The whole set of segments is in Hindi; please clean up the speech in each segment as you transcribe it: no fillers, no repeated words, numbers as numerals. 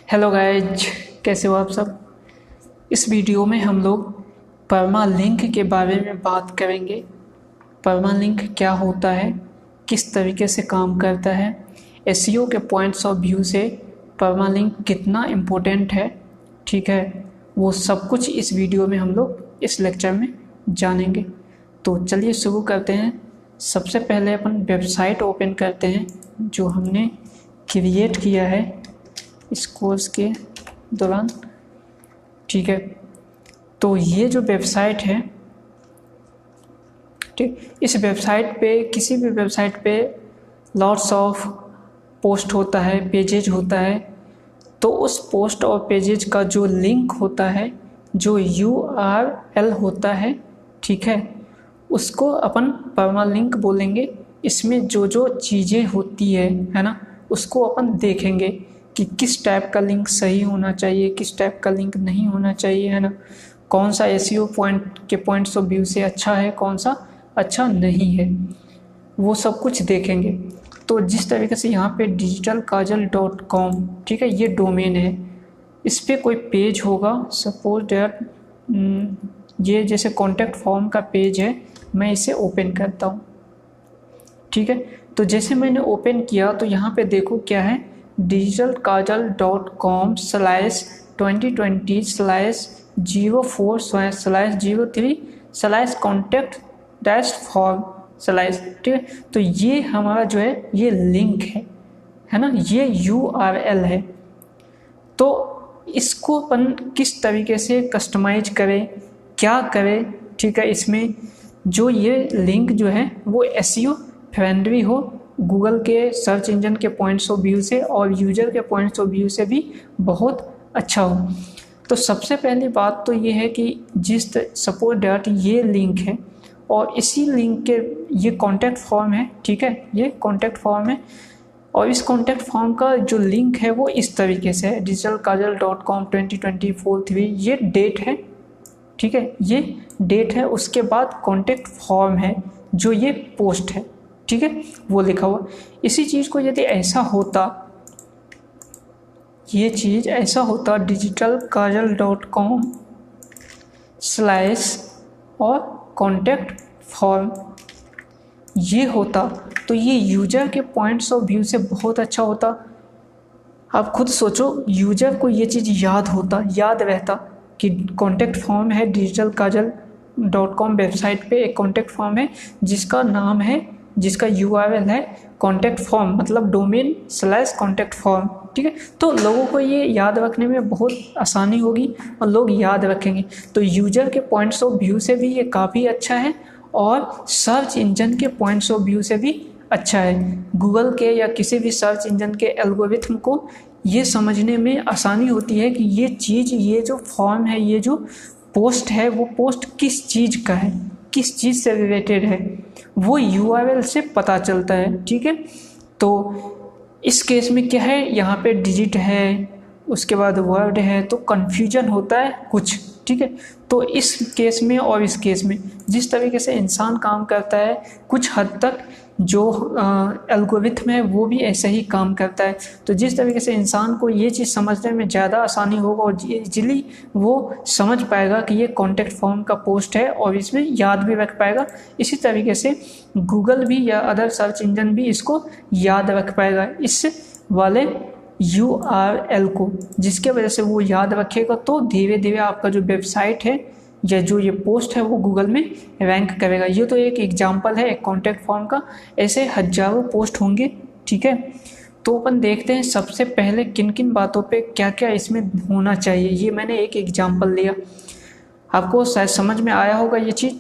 हेलो गाइज, कैसे हो आप सब। इस वीडियो में हम लोग परमालिंक के बारे में बात करेंगे। परमालिंक क्या होता है, किस तरीके से काम करता है, एसईओ के पॉइंट्स ऑफ व्यू से परमालिंक कितना इम्पोर्टेंट है, ठीक है, वो सब कुछ इस वीडियो में हम लोग इस लेक्चर में जानेंगे। तो चलिए शुरू करते हैं। सबसे पहले अपन वेबसाइट ओपन करते हैं जो हमने क्रिएट किया है इस कोर्स के दौरान, ठीक है। तो ये जो वेबसाइट है, ठीक, इस वेबसाइट पे, किसी भी वेबसाइट पे लॉट्स ऑफ पोस्ट होता है, पेजेज होता है। तो उस पोस्ट और पेजेज का जो लिंक होता है, जो URL होता है, ठीक है, उसको अपन परमालिंक बोलेंगे। इसमें जो जो चीज़ें होती है ना, उसको अपन देखेंगे कि किस टाइप का लिंक सही होना चाहिए, किस टाइप का लिंक नहीं होना चाहिए, है ना। कौन सा एसईओ पॉइंट के पॉइंट्स ऑफ व्यू से अच्छा है, कौन सा अच्छा नहीं है, वो सब कुछ देखेंगे। तो जिस तरीके से यहाँ पे digitalkajal.com, ठीक है, ये डोमेन है। इस पर कोई पेज होगा, सपोज दैट ये जैसे कॉन्टैक्ट फॉर्म का पेज है, मैं इसे ओपन करता हूँ, ठीक है। तो जैसे मैंने ओपन किया तो यहाँ पे देखो क्या है, digitalkajal.com/2020/04/03/contact-form/, ठीक है। तो ये हमारा जो है ये लिंक है ना, ये URL है। तो इसको अपन किस तरीके से कस्टमाइज करें, क्या करें, ठीक है। इसमें जो ये लिंक जो है वो एसईओ फ्रेंडली हो, गूगल के सर्च इंजन के पॉइंट्स ऑफ व्यू से और यूजर के पॉइंट्स ऑफ व्यू से भी बहुत अच्छा हो। तो सबसे पहली बात तो ये है कि जिस सपोज डैट ये लिंक है और इसी लिंक के ये कॉन्टैक्ट फॉर्म है, ठीक है, ये कॉन्टैक्ट फॉर्म है। और इस कॉन्टैक्ट फॉर्म का जो लिंक है वो इस तरीके से है, digitalkajal.com 2024/3, ये डेट है, ठीक है, ये डेट है। उसके बाद कॉन्टैक्ट फॉर्म है, जो ये पोस्ट है, ठीक है, वो लिखा हुआ। इसी चीज़ को यदि ऐसा होता, ये चीज़ ऐसा होता digitalkajal.com/ और कॉन्टैक्ट फॉर्म ये होता, तो ये यूजर के पॉइंट्स ऑफ व्यू से बहुत अच्छा होता। आप खुद सोचो, यूजर को ये चीज़ याद होता, याद रहता कि कॉन्टैक्ट फॉर्म है, digitalkajal.com वेबसाइट पे एक कॉन्टैक्ट फॉर्म है जिसका नाम है, जिसका URL है कॉन्टैक्ट फॉर्म, मतलब डोमेन/कॉन्टैक्ट फॉर्म, ठीक है। तो लोगों को ये याद रखने में बहुत आसानी होगी और लोग याद रखेंगे। तो यूजर के पॉइंट्स ऑफ व्यू से भी ये काफ़ी अच्छा है और सर्च इंजन के पॉइंट्स ऑफ व्यू से भी अच्छा है। गूगल के या किसी भी सर्च इंजन के एल्गोरिथम को ये समझने में आसानी होती है कि ये चीज़, ये जो फॉर्म है, ये जो पोस्ट है, वो पोस्ट किस चीज़ का है, किस चीज़ से रिलेटेड है, वो URL से पता चलता है, ठीक है। तो इस केस में क्या है, यहाँ पे डिजिट है, उसके बाद वर्ड है, तो कन्फ्यूजन होता है कुछ, ठीक है। तो इस केस में और इस केस में जिस तरीके से इंसान काम करता है, कुछ हद तक जो एल्गोरिथम है वो भी ऐसा ही काम करता है। तो जिस तरीके से इंसान को ये चीज़ समझने में ज़्यादा आसानी होगा और इजीली वो समझ पाएगा कि ये कॉन्टैक्ट फॉर्म का पोस्ट है और इसमें याद भी रख पाएगा, इसी तरीके से गूगल भी या अदर सर्च इंजन भी इसको याद रख पाएगा, इस वाले URL को, जिसके वजह से वो याद रखेगा। तो धीरे धीरे आपका जो वेबसाइट है या जो ये पोस्ट है वो गूगल में रैंक करेगा। ये तो एक एग्जांपल है एक कॉन्टैक्ट फॉर्म का, ऐसे हजारों पोस्ट होंगे, ठीक है। तो अपन देखते हैं सबसे पहले किन किन बातों पे क्या क्या इसमें होना चाहिए। ये मैंने एक एग्जांपल लिया, आपको शायद समझ में आया होगा ये चीज़।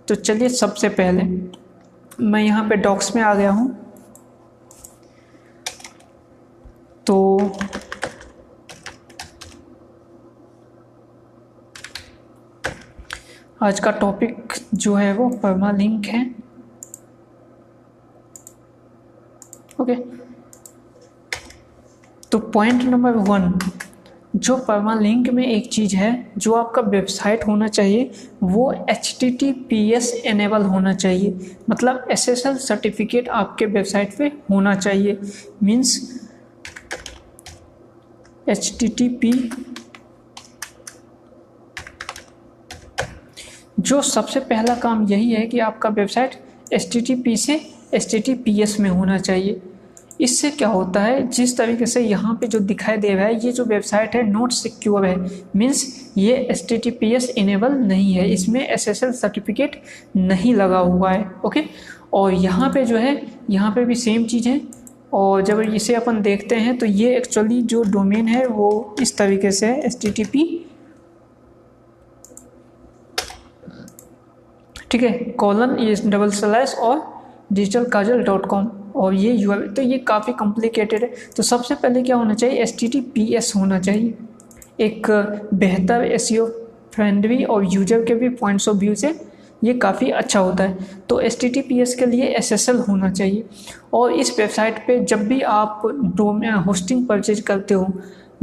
तो चलिए, सबसे पहले मैं यहाँ पे डॉक्स में आ गया हूँ। तो आज का टॉपिक जो है वो परमालिंक है, ओके। तो पॉइंट नंबर 1, जो परमालिंक में एक चीज़ है जो आपका वेबसाइट होना चाहिए, वो HTTPS एनेबल होना चाहिए, मतलब SSL सर्टिफिकेट आपके वेबसाइट पे होना चाहिए। मीन्स HTTP जो सबसे पहला काम यही है कि आपका वेबसाइट HTTP से HTTPS में होना चाहिए। इससे क्या होता है, जिस तरीके से यहाँ पे जो दिखाई दे रहा है, ये जो वेबसाइट है नॉट सिक्योर है, मीन्स ये HTTPS इनेबल नहीं है, इसमें SSL सर्टिफिकेट नहीं लगा हुआ है। ओके, और यहाँ पे जो है, यहाँ पे भी सेम चीज़ है। और जब इसे अपन देखते हैं तो ये एक्चुअली जो डोमेन है वो इस तरीके से है, HTTP, ठीक है, :/ और digitalkajal.com, और ये URL, तो ये काफ़ी कॉम्प्लिकेटेड है। तो सबसे पहले क्या होना चाहिए, HTTPS होना चाहिए, एक बेहतर SEO फ्रेंडली और यूजर के भी पॉइंट्स ऑफ व्यू से ये काफ़ी अच्छा होता है। तो HTTPS के लिए SSL होना चाहिए। और इस वेबसाइट पे जब भी आप होस्टिंग परचेज करते हो,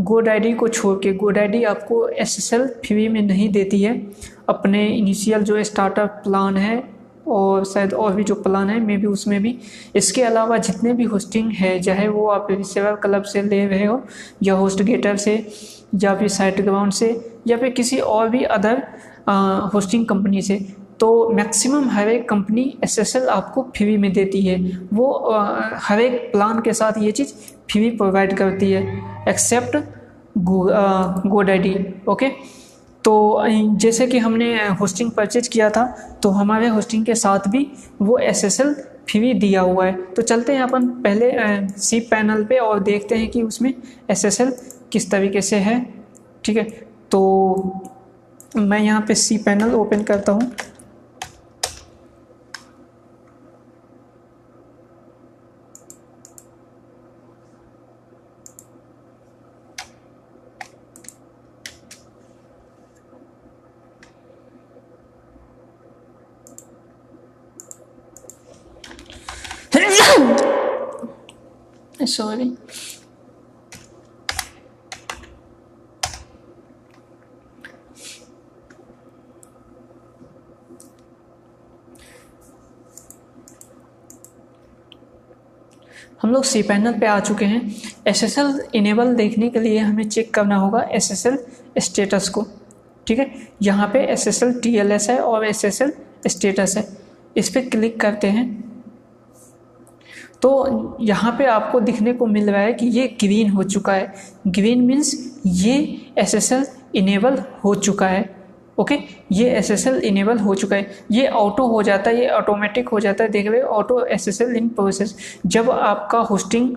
GoDaddy को छोड़ के, GoDaddy आपको SSL फ्री में नहीं देती है। अपने इनिशियल जो स्टार्टअप प्लान है और शायद और भी जो प्लान है मे भी उसमें भी, इसके अलावा जितने भी होस्टिंग है, चाहे वो आप रिसेवर क्लब से ले रहे हो या होस्टगेटर से या फिर साइटग्राउंड से या फिर किसी और भी अदर होस्टिंग कंपनी से, तो मैक्सिमम हर एक कंपनी SSL आपको फ्री में देती है। वो हर एक प्लान के साथ ये चीज़ फ्री प्रोवाइड करती है एक्सेप्ट GoDaddy। ओके, तो जैसे कि हमने होस्टिंग परचेज किया था तो हमारे होस्टिंग के साथ भी वो SSL फ्री दिया हुआ है। तो चलते हैं अपन पहले cPanel पे और देखते हैं कि उसमें SSL किस तरीके से है। ठीक है, तो मैं यहाँ पे cPanel ओपन करता हूँ। सॉरी, हम लोग cPanel पे आ चुके हैं। SSL इनेबल देखने के लिए हमें चेक करना होगा SSL स्टेटस को। ठीक है, यहाँ पे SSL TLS है और SSL स्टेटस है, इस पर क्लिक करते हैं तो यहाँ पे आपको दिखने को मिल रहा है कि ये ग्रीन हो चुका है। ग्रीन मीन्स ये SSL इनेबल हो चुका है। ओके, ये SSL इनेबल हो चुका है। ये ऑटो हो जाता है, ये ऑटोमेटिक हो जाता है, देख रहे हो, ऑटो SSL इन प्रोसेस। जब आपका होस्टिंग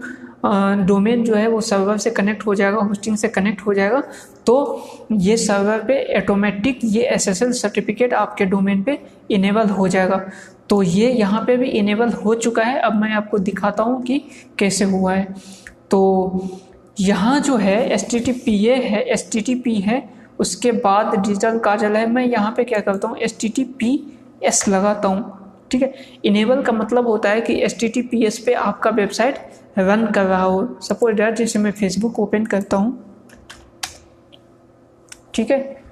डोमेन जो है वो सर्वर से कनेक्ट हो जाएगा, होस्टिंग से कनेक्ट हो जाएगा, तो ये सर्वर पे ऑटोमेटिक ये SSL सर्टिफिकेट आपके डोमेन पे इनेबल हो जाएगा। तो ये यहाँ पे भी इनेबल हो चुका है। अब मैं आपको दिखाता हूँ कि कैसे हुआ है। तो यहाँ जो है HTTP है, उसके बाद डिजिटल काजल है। मैं यहाँ पे क्या करता हूँ, HTTPS लगाता हूँ। ठीक है, इनेबल का मतलब होता है कि HTTPS पे आपका वेबसाइट रन कर रहा हो। सपोज दैट जैसे मैं फेसबुक ओपन करता हूँ, ठीक है,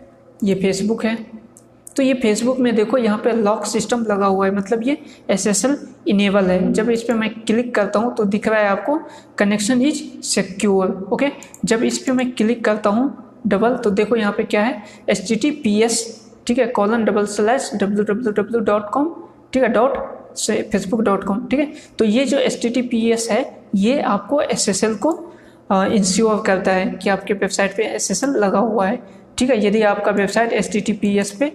ये फेसबुक है, तो ये फेसबुक में देखो यहाँ पे लॉक सिस्टम लगा हुआ है, मतलब ये SSL इनेबल है। जब इस पर मैं क्लिक करता हूँ तो दिख रहा है आपको कनेक्शन इज सिक्योर। ओके, जब इस पर मैं क्लिक करता हूँ डबल, तो देखो यहाँ पे क्या है, HTTPS, ठीक है, :/www.com, ठीक है, .facebook.com, ठीक है। तो ये जो HTTPS है ये आपको SSL को इंश्योर करता है कि आपके वेबसाइट पे SSL लगा हुआ है। ठीक है, यदि आपका वेबसाइट HTTPS पे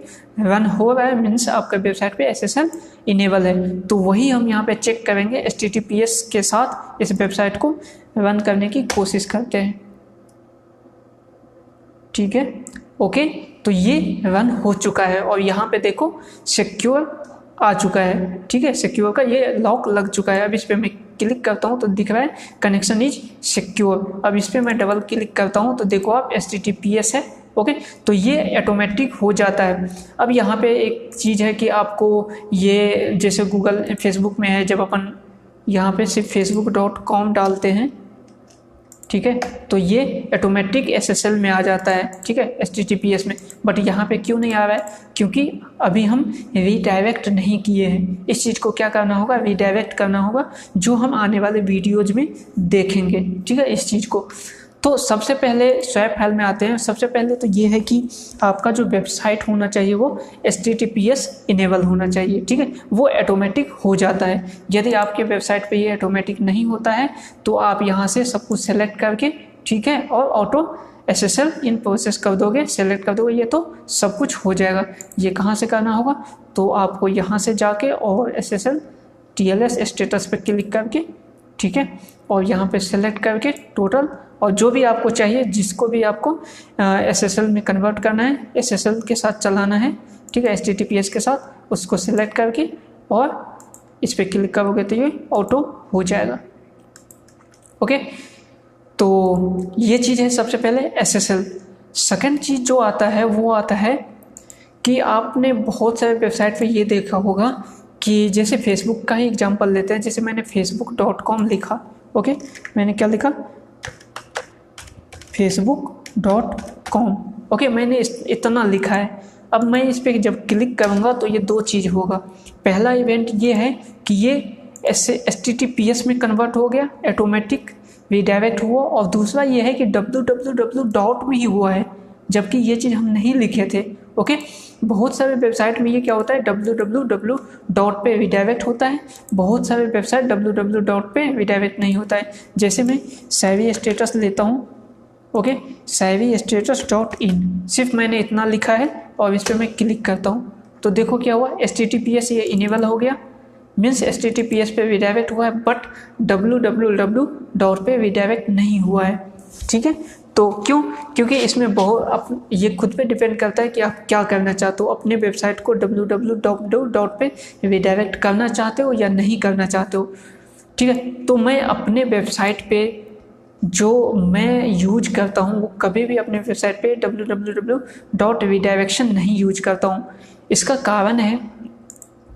रन हो रहा है मीन्स आपका वेबसाइट पे SSL इनेबल है। तो वही हम यहाँ पे चेक करेंगे, HTTPS के साथ इस वेबसाइट को रन करने की कोशिश करते हैं। ठीक है, ओके, तो ये रन हो चुका है और यहाँ पे देखो सिक्योर आ चुका है। ठीक है, सिक्योर का ये लॉक लग चुका है। अब इस पर मैं क्लिक करता हूँ तो दिख रहा है कनेक्शन इज सिक्योर। अब इस पर मैं डबल क्लिक करता हूँ तो देखो आप HTTPS है। ओके, तो ये ऑटोमेटिक हो जाता है। अब यहाँ पे एक चीज़ है कि आपको ये जैसे गूगल फेसबुक में है, जब अपन यहाँ पे सिर्फ facebook.com डालते हैं, ठीक है, तो ये ऑटोमेटिक SSL में आ जाता है। ठीक है, HTTPS में, बट यहाँ पे क्यों नहीं आ रहा है, क्योंकि अभी हम रीडायरेक्ट नहीं किए हैं। इस चीज़ को क्या करना होगा, रीडायरेक्ट करना होगा, जो हम आने वाले वीडियोज में देखेंगे। ठीक है, इस चीज़ को तो सबसे पहले स्वैप फाइल में आते हैं। सबसे पहले तो ये है कि आपका जो वेबसाइट होना चाहिए वो HTTPS इनेबल होना चाहिए, ठीक है, वो ऑटोमेटिक हो जाता है। यदि आपके वेबसाइट पे ये ऑटोमेटिक नहीं होता है तो आप यहाँ से सब कुछ सेलेक्ट करके, ठीक है, और ऑटो SSL इन प्रोसेस कर दोगे, सेलेक्ट कर दोगे, ये तो सब कुछ हो जाएगा। ये कहाँ से करना होगा, तो आपको यहाँ से जाके और SSL TLS स्टेटस पे क्लिक करके, ठीक है, और यहाँ पे सेलेक्ट करके टोटल, और जो भी आपको चाहिए, जिसको भी आपको SSL में कन्वर्ट करना है, SSL के साथ चलाना है, ठीक है, HTTPS के साथ, उसको सेलेक्ट करके और इस पर क्लिक करोगे तो ये ऑटो हो जाएगा। ओके, तो ये चीज़ है सबसे पहले SSL। सेकंड चीज़ जो आता है वो आता है कि आपने बहुत सारे वेबसाइट पे ये देखा होगा कि जैसे फेसबुक का ही एग्जांपल लेते हैं। जैसे मैंने facebook.com लिखा, ओके, मैंने क्या लिखा, facebook.com, ओके, मैंने इतना लिखा है। अब मैं इस पर जब क्लिक करूँगा तो ये दो चीज़ होगा। पहला इवेंट ये है कि ये HTTPS में कन्वर्ट हो गया, ऑटोमेटिक रीडायरेक्ट हुआ, और दूसरा ये है कि www में ही हुआ है, जबकि ये चीज़ हम नहीं लिखे थे। ओके, बहुत सारे वेबसाइट में ये क्या होता है, www पे रीडायरेक्ट होता है, बहुत सारे वेबसाइट www पे रीडायरेक्ट नहीं होता है। जैसे मैं savvy status लेता हूँ, ओके, savvystatus.in, सिर्फ मैंने इतना लिखा है और इस पर मैं क्लिक करता हूँ तो देखो क्या हुआ, HTTPS ये इनेबल हो गया, मीन्स HTTPS पे रीडायरेक्ट हुआ है, बट www पे रीडायरेक्ट नहीं हुआ है, ठीक है। तो क्यों, क्योंकि इसमें बहुत ये खुद पे डिपेंड करता है कि आप क्या करना चाहते हो, अपने वेबसाइट को www पे रीडायरेक्ट करना चाहते हो या नहीं करना चाहते हो, ठीक है। तो मैं अपने वेबसाइट पे जो मैं यूज करता हूँ वो कभी भी अपने वेबसाइट पे www रीडायरेक्शन नहीं यूज करता हूँ। इसका कारण है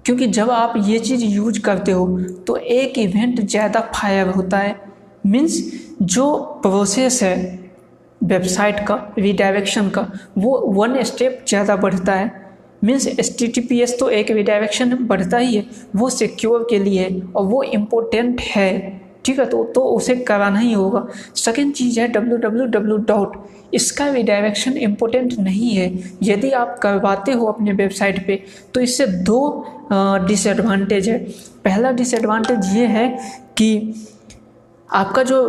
क्योंकि जब आप ये चीज़ यूज करते हो तो एक इवेंट ज़्यादा फायर होता है, मीन्स जो प्रोसेस है वेबसाइट का रीडायरेक्शन का वो 1 स्टेप ज़्यादा बढ़ता है। मीन्स HTTPS तो एक रीडायरेक्शन बढ़ता ही है, वो सिक्योर के लिए है और वो इम्पोर्टेंट है, ठीक है, तो उसे कराना ही होगा। सेकेंड चीज़ है www, इसका रीडायरेक्शन इम्पोर्टेंट नहीं है। यदि आप करवाते हो अपने वेबसाइट पे तो इससे दो डिसएडवांटेज है। पहला डिसएडवांटेज ये है कि आपका जो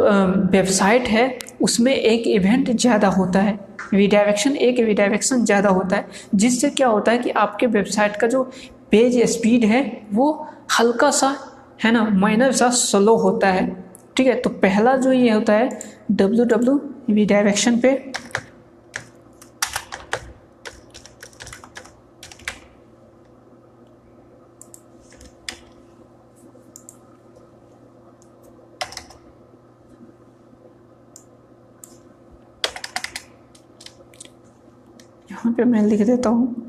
वेबसाइट है उसमें एक इवेंट ज़्यादा होता है, एक रीडायरेक्शन ज़्यादा होता है, जिससे क्या होता है कि आपके वेबसाइट का जो पेज स्पीड है वो हल्का सा, है ना, माइनर सा स्लो होता है, ठीक है। तो पहला जो ये होता है www रीडायरेक्शन पे यहाँ पे मैं लिख देता हूँ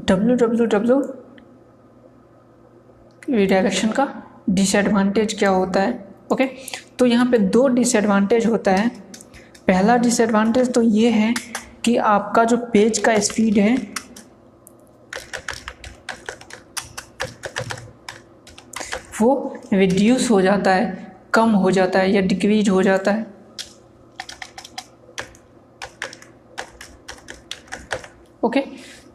www रीडायरेक्शन का डिसएडवांटेज क्या होता है। ओके, तो यहाँ पे दो डिसएडवांटेज होता है। पहला डिसएडवांटेज तो ये है कि आपका जो पेज का स्पीड है वो रिड्यूस हो जाता है, कम हो जाता है या डिक्रीज हो जाता है। ओके,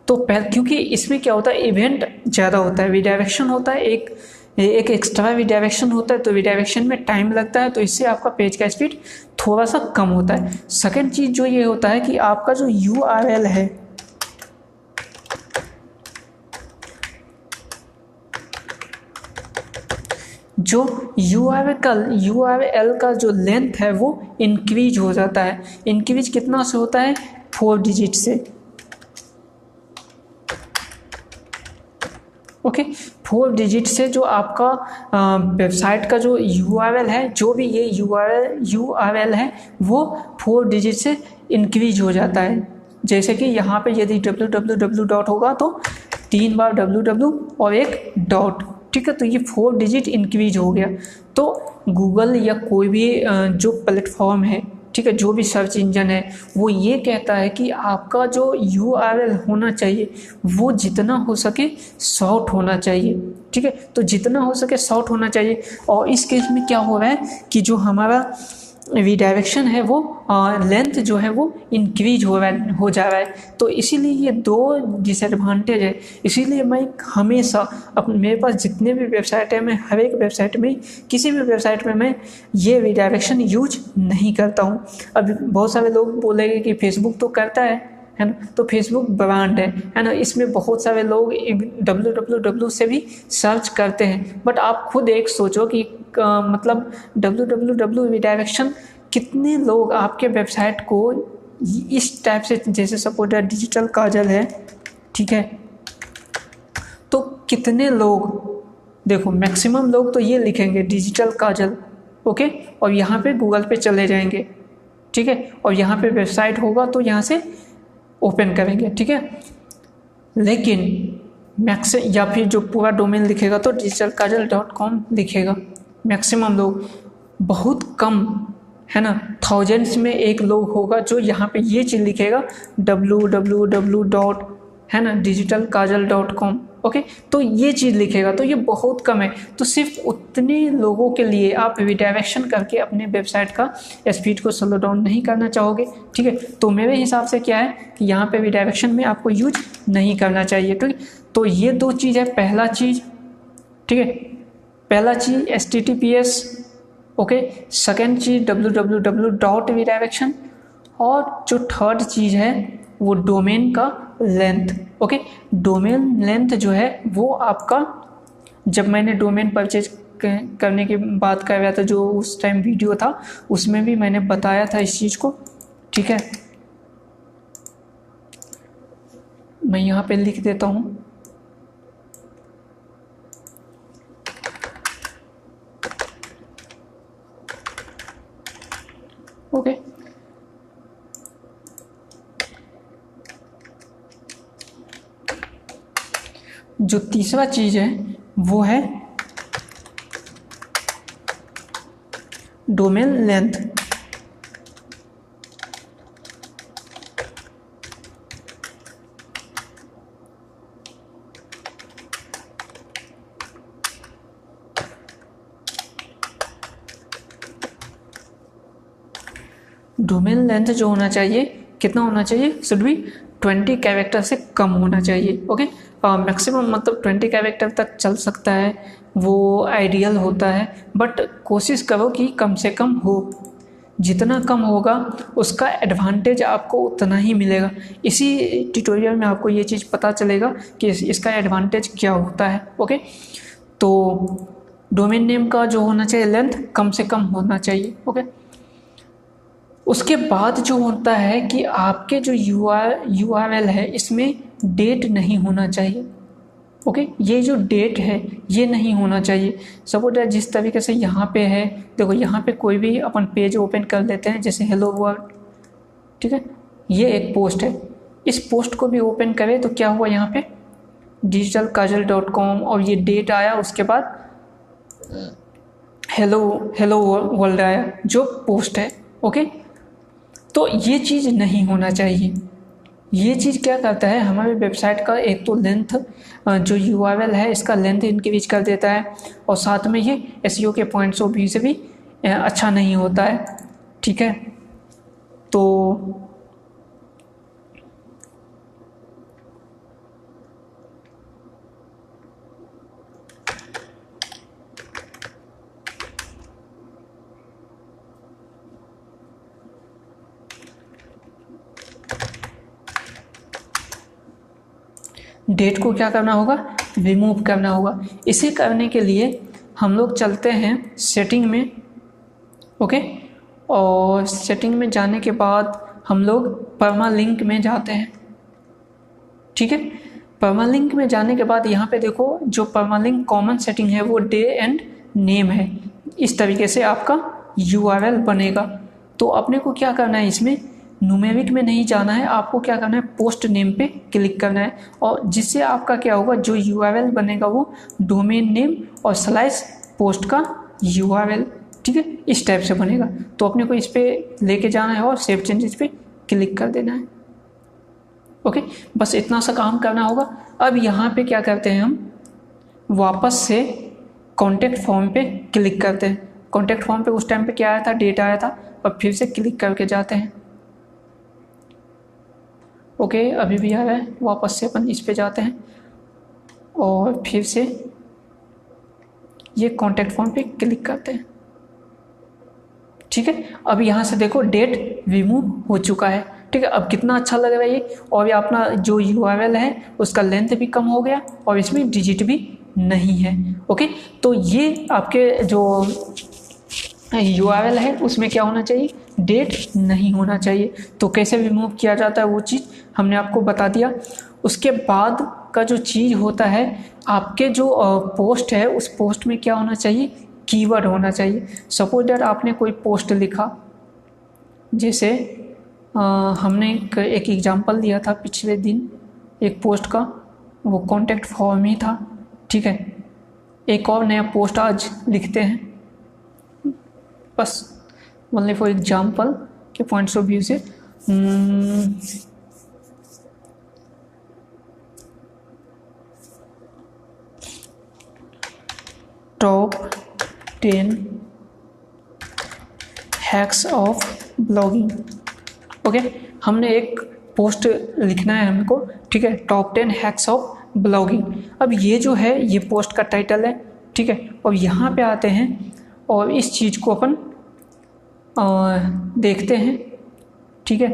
तो क्योंकि इसमें क्या होता है, इवेंट ज़्यादा होता है, रीडायरेक्शन होता है, एक एक्स्ट्रा रीडायरेक्शन होता है, तो रीडायरेक्शन में टाइम लगता है, तो इससे आपका पेज का स्पीड थोड़ा सा कम होता है। सेकंड चीज़ जो ये होता है कि आपका जो URL है, जो URL का जो लेंथ है वो इंक्रीज हो जाता है। इंक्रीज कितना से होता है, 4 डिजिट से। ओके, 4 डिजिट से जो आपका वेबसाइट का जो URL है, जो भी ये URL है वो 4 डिजिट से इंक्रीज हो जाता है। जैसे कि यहाँ पे यदि www होगा तो 3 बार www और एक डॉट, ठीक है, तो ये 4 डिजिट इंक्रीज हो गया। तो गूगल या कोई भी जो प्लेटफॉर्म है, ठीक है, जो भी सर्च इंजन है वो ये कहता है कि आपका जो URL होना चाहिए वो जितना हो सके शॉर्ट होना चाहिए, ठीक है, तो जितना हो सके शॉर्ट होना चाहिए। और इस केस में क्या हो रहा है कि जो हमारा रीडायरेक्शन है वो लेंथ जो है वो इंक्रीज हो जा रहा है। तो इसीलिए ये दो डिसएडवांटेज है। इसीलिए मैं हमेशा मेरे पास जितने भी वेबसाइट है, मैं हर एक वेबसाइट में, किसी भी वेबसाइट में मैं ये रीडायरेक्शन यूज नहीं करता हूँ। अब बहुत सारे लोग बोलेंगे कि फेसबुक तो करता है ना, तो फेसबुक ब्रांड है ना, इसमें बहुत सारे लोग www से भी सर्च करते हैं। बट आप खुद एक सोचो कि मतलब www रीडायरेक्शन कितने लोग आपके वेबसाइट को इस टाइप से, जैसे सपोज डिजिटल काजल है, ठीक है, तो कितने लोग, देखो मैक्सिमम लोग तो ये लिखेंगे डिजिटल काजल, ओके, और यहाँ पे गूगल पे चले जाएंगे, ठीक है, और यहाँ पे वेबसाइट होगा तो यहाँ से ओपन करेंगे, ठीक है। लेकिन या फिर जो पूरा डोमेन लिखेगा तो digitalkajal.com लिखेगा। मैक्सिमम लोग, बहुत कम है ना, थाउजेंड्स में एक लोग होगा जो यहाँ पे ये चीज़ लिखेगा www. है ना digitalkajal.com, ओके, तो ये चीज़ लिखेगा, तो ये बहुत कम है। तो सिर्फ उतने लोगों के लिए आप रिडायरेक्शन करके अपने वेबसाइट का स्पीड को स्लो डाउन नहीं करना चाहोगे, ठीक है। तो मेरे हिसाब से क्या है कि यहाँ पे रिडायरेक्शन में आपको यूज नहीं करना चाहिए, ठीक है। तो ये दो चीज़ है, पहला चीज़, ठीक है, पहला चीज़ HTTPS, ओके, सेकेंड चीज़ www. redirection, और जो थर्ड चीज़ है वो डोमेन का लेंथ, ओके। डोमेन लेंथ जो है वो आपका, जब मैंने डोमेन परचेज करने की बात कर रहा था, जो उस टाइम वीडियो था उसमें भी मैंने बताया था इस चीज़ को, ठीक है। मैं यहाँ पे लिख देता हूँ, ओके। जो तीसरा चीज़ है वो है डोमेन लेंथ। डोमेन लेंथ जो होना चाहिए, कितना होना चाहिए, शुड बी 20 कैरेक्टर से कम होना चाहिए, ओके। मैक्सिमम मतलब 20 कैरेक्टर तक चल सकता है, वो आइडियल होता है, बट कोशिश करो कि कम से कम हो। जितना कम होगा उसका एडवांटेज आपको उतना ही मिलेगा। इसी ट्यूटोरियल में आपको ये चीज़ पता चलेगा कि इसका एडवांटेज क्या होता है, ओके। तो डोमेन नेम का जो होना चाहिए लेंथ कम से कम होना चाहिए, ओके। उसके बाद जो होता है कि आपके जो URL है इसमें डेट नहीं होना चाहिए, ओके। ये जो डेट है ये नहीं होना चाहिए। सपोज जिस तरीके से यहाँ पे है, देखो यहाँ पे कोई भी अपन पेज ओपन कर लेते हैं, जैसे हेलो वर्ल्ड, ठीक है, ये एक पोस्ट है। इस पोस्ट को भी ओपन करें तो क्या हुआ, यहाँ पे digitalkajal.com और ये डेट आया, उसके बाद हेलो वर्ल्ड आया जो पोस्ट है, ओके। तो ये चीज़ नहीं होना चाहिए। ये चीज़ क्या करता है, हमारे वेबसाइट का एक तो लेंथ, जो URL है इसका लेंथ इंक्रीज कर देता है, और साथ में ये SEO के पॉइंट्स ऑफ व्यू से भी अच्छा नहीं होता है, ठीक है। तो डेट को क्या करना होगा, रिमूव करना होगा। इसे करने के लिए हम लोग चलते हैं सेटिंग में, ओके, और सेटिंग में जाने के बाद हम लोग परमालिंक में जाते हैं, ठीक है। परमालिंक में जाने के बाद यहाँ पे देखो जो परमालिंक कॉमन सेटिंग है वो डे एंड नेम है। इस तरीके से आपका URL बनेगा। तो अपने को क्या करना है, इसमें न्यूमेरिक में नहीं जाना है, आपको क्या करना है, पोस्ट नेम पे क्लिक करना है, और जिससे आपका क्या होगा, जो URL बनेगा वो डोमेन नेम और स्लैश पोस्ट का URL ठीक है, इस टाइप से बनेगा। तो अपने को इस पर लेके जाना है और सेव चेंजेस पे क्लिक कर देना है। ओके, बस इतना सा काम करना होगा। अब यहाँ पे क्या करते हैं, हम वापस से कॉन्टैक्ट फॉर्म पे क्लिक करते हैं। कॉन्टैक्ट फॉर्म पे उस टाइम पे क्या आया था, डेट आया था, और फिर से क्लिक करके जाते हैं। ओके, अभी भी आ रहा है, वापस से अपन इस पे जाते हैं और फिर से ये कॉन्टैक्ट फॉर्म पे क्लिक करते हैं। ठीक है, अब यहाँ से देखो डेट रिमूव हो चुका है। ठीक है, अब कितना अच्छा लग रहा है ये, और ये अपना जो URL है उसका लेंथ भी कम हो गया और इसमें डिजिट भी नहीं है। ओके, तो ये आपके जो URL है उसमें क्या होना चाहिए, डेट नहीं होना चाहिए। तो कैसे रिमूव किया जाता है वो चीज़ हमने आपको बता दिया। उसके बाद का जो चीज़ होता है, आपके जो पोस्ट है उस पोस्ट में क्या होना चाहिए, कीवर्ड होना चाहिए। सपोज दैट आपने कोई पोस्ट लिखा, जैसे हमने एक एग्जांपल दिया था पिछले दिन एक पोस्ट का, वो कॉन्टैक्ट फॉर्म ही था। ठीक है, एक और नया पोस्ट आज लिखते हैं, बस ओनली फॉर एग्जांपल के पॉइंट्स ऑफ व्यू से। Top 10 hacks of blogging. Okay, हमने एक पोस्ट लिखना है हमको। ठीक है, टॉप 10 हैक्स ऑफ ब्लॉगिंग। अब ये जो है ये पोस्ट का टाइटल है। ठीक है, और यहाँ पे आते हैं और इस चीज़ को अपन देखते हैं। ठीक है,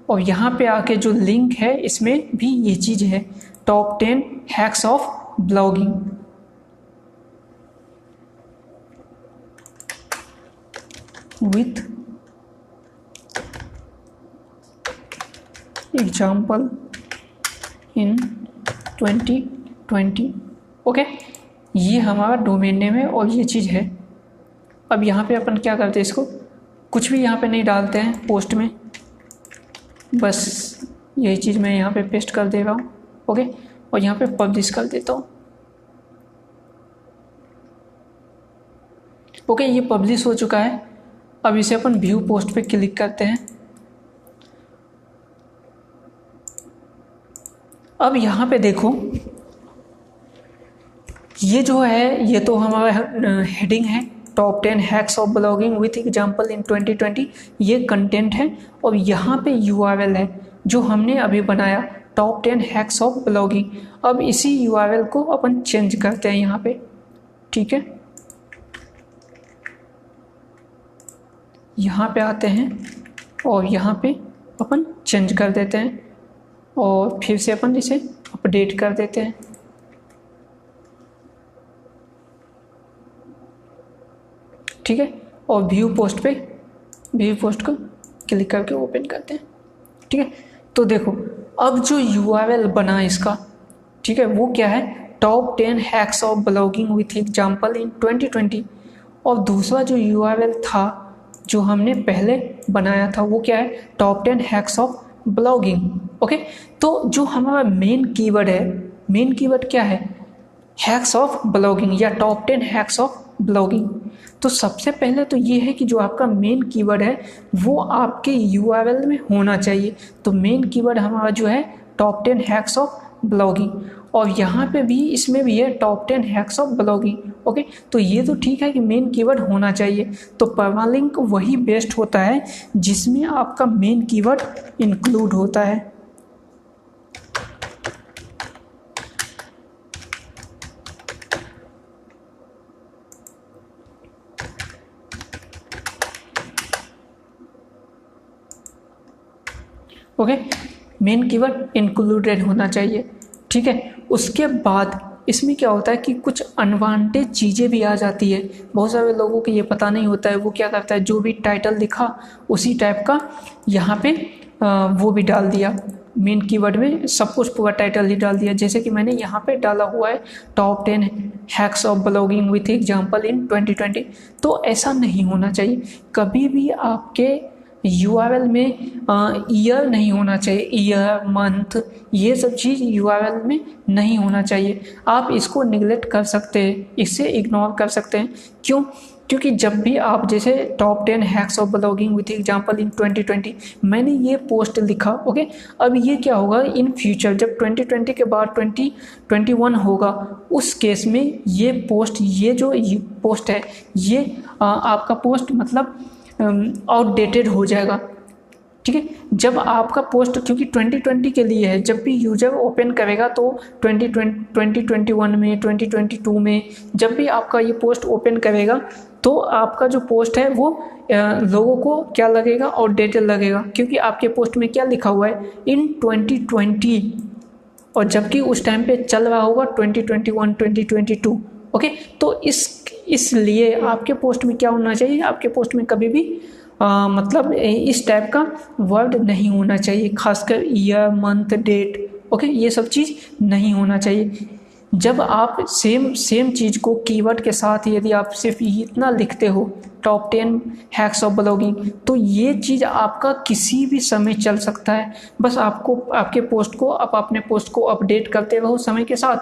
और यहाँ पे आके जो लिंक है इसमें भी ये चीज़ है, top 10 hacks of blogging. With example in 2020। Okay, ये हमारा डोमेन नेम है और ये चीज़ है। अब यहाँ पे अपन क्या करते हैं, इसको कुछ भी यहाँ पे नहीं डालते हैं पोस्ट में, बस यही चीज़ मैं यहाँ पे पेस्ट कर दे रहा हूँ। ओके, और यहाँ पे पब्लिश कर देता हूँ। ओके, ये पब्लिश हो चुका है। अब इसे अपन व्यू पोस्ट पे क्लिक करते हैं। अब यहाँ पे देखो, ये जो है ये तो हमारा हेडिंग है, top 10 hacks of blogging with example in 2020। ये कंटेंट है और यहाँ पे URL है जो हमने अभी बनाया, टॉप 10 हैक्स ऑफ ब्लॉगिंग। अब इसी URL को अपन चेंज करते हैं यहाँ पे। ठीक है, यहाँ पे आते हैं और यहाँ पे अपन चेंज कर देते हैं और फिर से अपन इसे अपडेट कर देते हैं। ठीक है, और व्यू पोस्ट को क्लिक करके ओपन करते हैं। ठीक है, तो देखो अब जो URL बना इसका, ठीक है, वो क्या है, top 10 hacks of blogging with example in 2020। और दूसरा जो URL था जो हमने पहले बनाया था वो क्या है, top 10 hacks of blogging. Okay, तो जो हमारा मेन कीवर्ड है, मेन कीवर्ड क्या है, हैक्स ऑफ ब्लॉगिंग या टॉप 10 हैक्स ऑफ ब्लॉगिंग। तो सबसे पहले तो ये है कि जो आपका मेन कीवर्ड है वो आपके URL में होना चाहिए। तो मेन कीवर्ड हमारा जो है टॉप 10 हैक्स ऑफ ब्लॉगिंग, और यहाँ पे भी इसमें भी है top 10 hacks of blogging. Okay, तो ये तो ठीक है कि मेन कीवर्ड होना चाहिए। तो परमालिंक वही बेस्ट होता है जिसमें आपका मेन कीवर्ड इंक्लूड होता है। ओके, मेन कीवर्ड इंक्लूडेड होना चाहिए। ठीक है, उसके बाद इसमें क्या होता है कि कुछ अनवांटेड चीज़ें भी आ जाती है। बहुत सारे लोगों को ये पता नहीं होता है, वो क्या करता है, जो भी टाइटल लिखा उसी टाइप का यहाँ पे वो भी डाल दिया, मेन कीवर्ड में सब कुछ पूरा टाइटल ही डाल दिया। जैसे कि मैंने यहाँ पे डाला हुआ है top 10 hacks of blogging with example in 2020। तो ऐसा नहीं होना चाहिए। कभी भी आपके URL में ईयर नहीं होना चाहिए, ईयर, मंथ, ये सब चीज़ URL में नहीं होना चाहिए। आप इसको निगलेक्ट कर सकते हैं, इससे इग्नोर कर सकते हैं। क्यों? क्योंकि जब भी आप जैसे top 10 hacks of blogging with example in 2020 मैंने ये पोस्ट लिखा, ओके। अब ये क्या होगा इन फ्यूचर, जब 2020 के बाद 2021 होगा, उस केस में ये पोस्ट, ये जो पोस्ट है ये आपका पोस्ट मतलब आउटडेटेड हो जाएगा, ठीक है। जब आपका पोस्ट, क्योंकि 2020 के लिए है, जब भी यूजर ओपन करेगा तो 2021 में, 2022 में जब भी आपका ये पोस्ट ओपन करेगा तो आपका जो पोस्ट है वो लोगों को क्या लगेगा, आउटडेटेड लगेगा, क्योंकि आपके पोस्ट में क्या लिखा हुआ है इन 2020, और जबकि उस टाइम पे चल रहा होगा 2021 2022, ओके। तो इसलिए आपके पोस्ट में क्या होना चाहिए, आपके पोस्ट में कभी भी मतलब इस टाइप का वर्ड नहीं होना चाहिए, खासकर ईयर, मंथ, डेट, ओके, ये सब चीज़ नहीं होना चाहिए। जब आप सेम चीज़ को कीवर्ड के साथ यदि आप सिर्फ इतना लिखते हो टॉप 10 हैक्स ऑफ ब्लॉगिंग, तो ये चीज़ आपका किसी भी समय चल सकता है। बस आपको आपके पोस्ट को, आप अपने पोस्ट को अपडेट करते रहो समय के साथ,